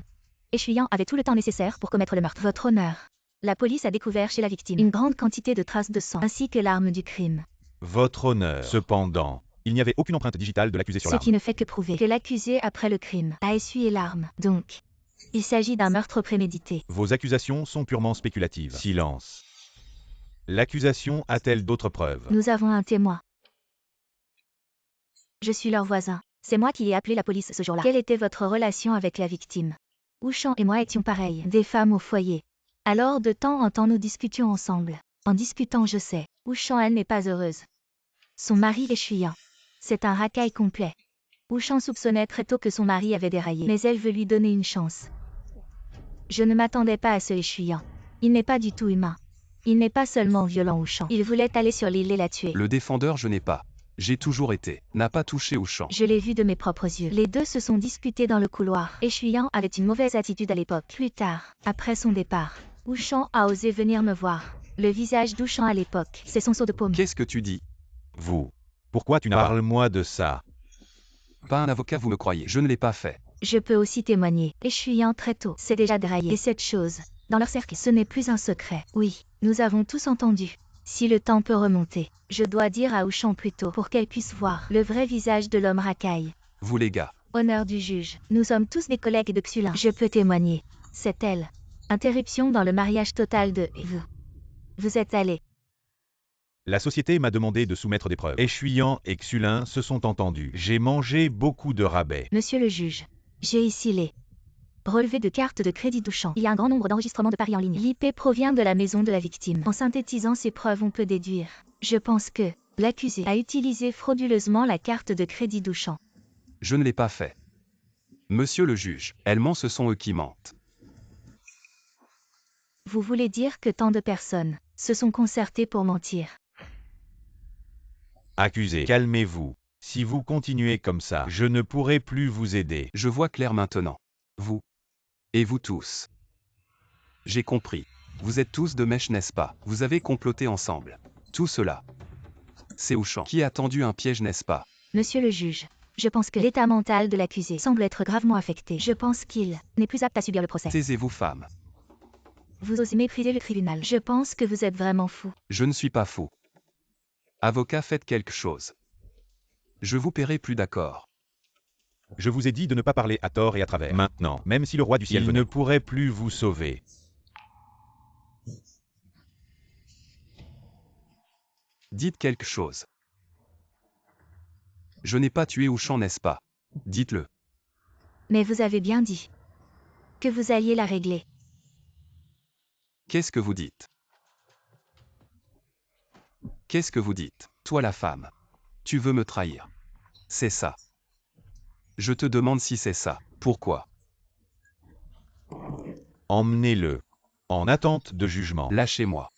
échuyant avait tout le temps nécessaire pour commettre le meurtre. Votre honneur. La police a découvert chez la victime une grande quantité de traces de sang, ainsi que l'arme du crime. Votre honneur. Cependant, Il n'y avait aucune empreinte digitale de l'accusé sur Ce l'arme. qui ne fait que prouver que l'accusé, après le crime, a essuyé l'arme. Donc, il s'agit d'un meurtre prémédité. Vos accusations sont purement spéculatives. silence. L'accusation a-t-elle d'autres preuves? Nous avons un témoin. Je suis leur voisin. C'est moi qui ai appelé la police ce jour-là. Quelle était votre relation avec la victime? Ushan et moi étions pareils, des femmes au foyer. Alors de temps en temps nous discutions ensemble. En discutant je sais, Ushan elle n'est pas heureuse. Son mari échuyant. C'est un racaille complet. Ushan soupçonnait très tôt que son mari avait déraillé, mais elle veut lui donner une chance. Je ne m'attendais pas à ce échuyant. Il n'est pas du tout humain. Il n'est pas seulement violent Ushan. Il voulait aller sur l'île et la tuer. Le défendeur je n'ai pas. J'ai toujours été. N'a pas touché Ushan. Je l'ai vu de mes propres yeux. Les deux se sont disputés dans le couloir. Échuyant avait une mauvaise attitude à l'époque. Plus tard, après son départ, Ushan a osé venir me voir. Le visage d'Ushan à l'époque, c'est son seau de paume. Qu'est-ce que tu dis? Vous. Pourquoi tu n'as pas... Parle-moi de ça. Pas un avocat, vous me croyez. Je ne l'ai pas fait. Je peux aussi témoigner. Échuyant très tôt, c'est déjà déraillé. Et cette chose, dans leur cercle, ce n'est plus un secret. Oui, nous avons tous entendu. Si le temps peut remonter, je dois dire à Ushan plus tôt pour qu'elle puisse voir le vrai visage de l'homme racaille. Vous les gars. Honneur du juge, nous sommes tous des collègues de Xulin. Je peux témoigner. C'est elle. Interruption dans le mariage total de vous. Vous êtes allé. La société m'a demandé de soumettre des preuves. Échuyant et Xulin se sont entendus. J'ai mangé beaucoup de rabais. Monsieur le juge, j'ai ici les relevés de carte de crédit d'Ushan. Il y a un grand nombre d'enregistrements de paris en ligne. L'IP provient de la maison de la victime. En synthétisant ces preuves, on peut déduire. Je pense que l'accusé a utilisé frauduleusement la carte de crédit d'Ushan. Je ne l'ai pas fait. Monsieur le juge, elle ment, ce sont eux qui mentent. Vous voulez dire que tant de personnes se sont concertées pour mentir? Accusé, calmez-vous. Si vous continuez comme ça, je ne pourrai plus vous aider. Je vois clair maintenant. Vous. Et vous tous. J'ai compris. Vous êtes tous de mèche, n'est-ce pas? Vous avez comploté ensemble. Tout cela. C'est Ushan qui a tendu un piège, n'est-ce pas? Monsieur le juge, je pense que l'état mental de l'accusé semble être gravement affecté. Je pense qu'il n'est plus apte à subir le procès. Taisez-vous, femme. Vous osez mépriser le tribunal. Je pense que vous êtes vraiment fou. Je ne suis pas fou. Avocat, faites quelque chose. Je vous paierai plus, d'accord? Je vous ai dit de ne pas parler à tort et à travers. Maintenant, Même si le roi du ciel il venait. ne pourrait plus vous sauver. Dites quelque chose. Je n'ai pas tué Ushan, n'est-ce pas? Dites-le. Mais vous avez bien dit que vous alliez la régler. Qu'est-ce que vous dites? Qu'est-ce que vous dites? Toi la femme. Tu veux me trahir. C'est ça. Je te demande si c'est ça. Pourquoi? Emmenez-le. En attente de jugement. Lâchez-moi.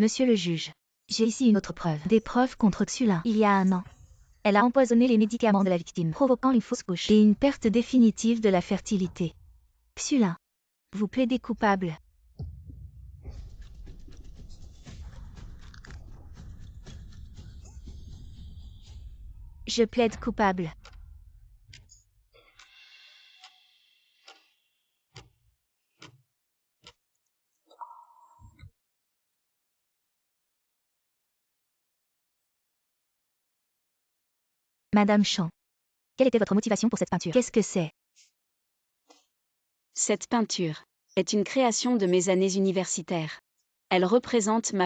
Monsieur le juge, j'ai ici une autre preuve. Des preuves contre Xulin. Il y a 1 an, elle a empoisonné les médicaments de la victime, provoquant une fausse couche et une perte définitive de la fertilité. Xulin, vous plaidez coupable. Je plaide coupable. Madame Chan, quelle était votre motivation pour cette peinture? Qu'est-ce que c'est? Cette peinture est une création de mes années universitaires. Elle représente ma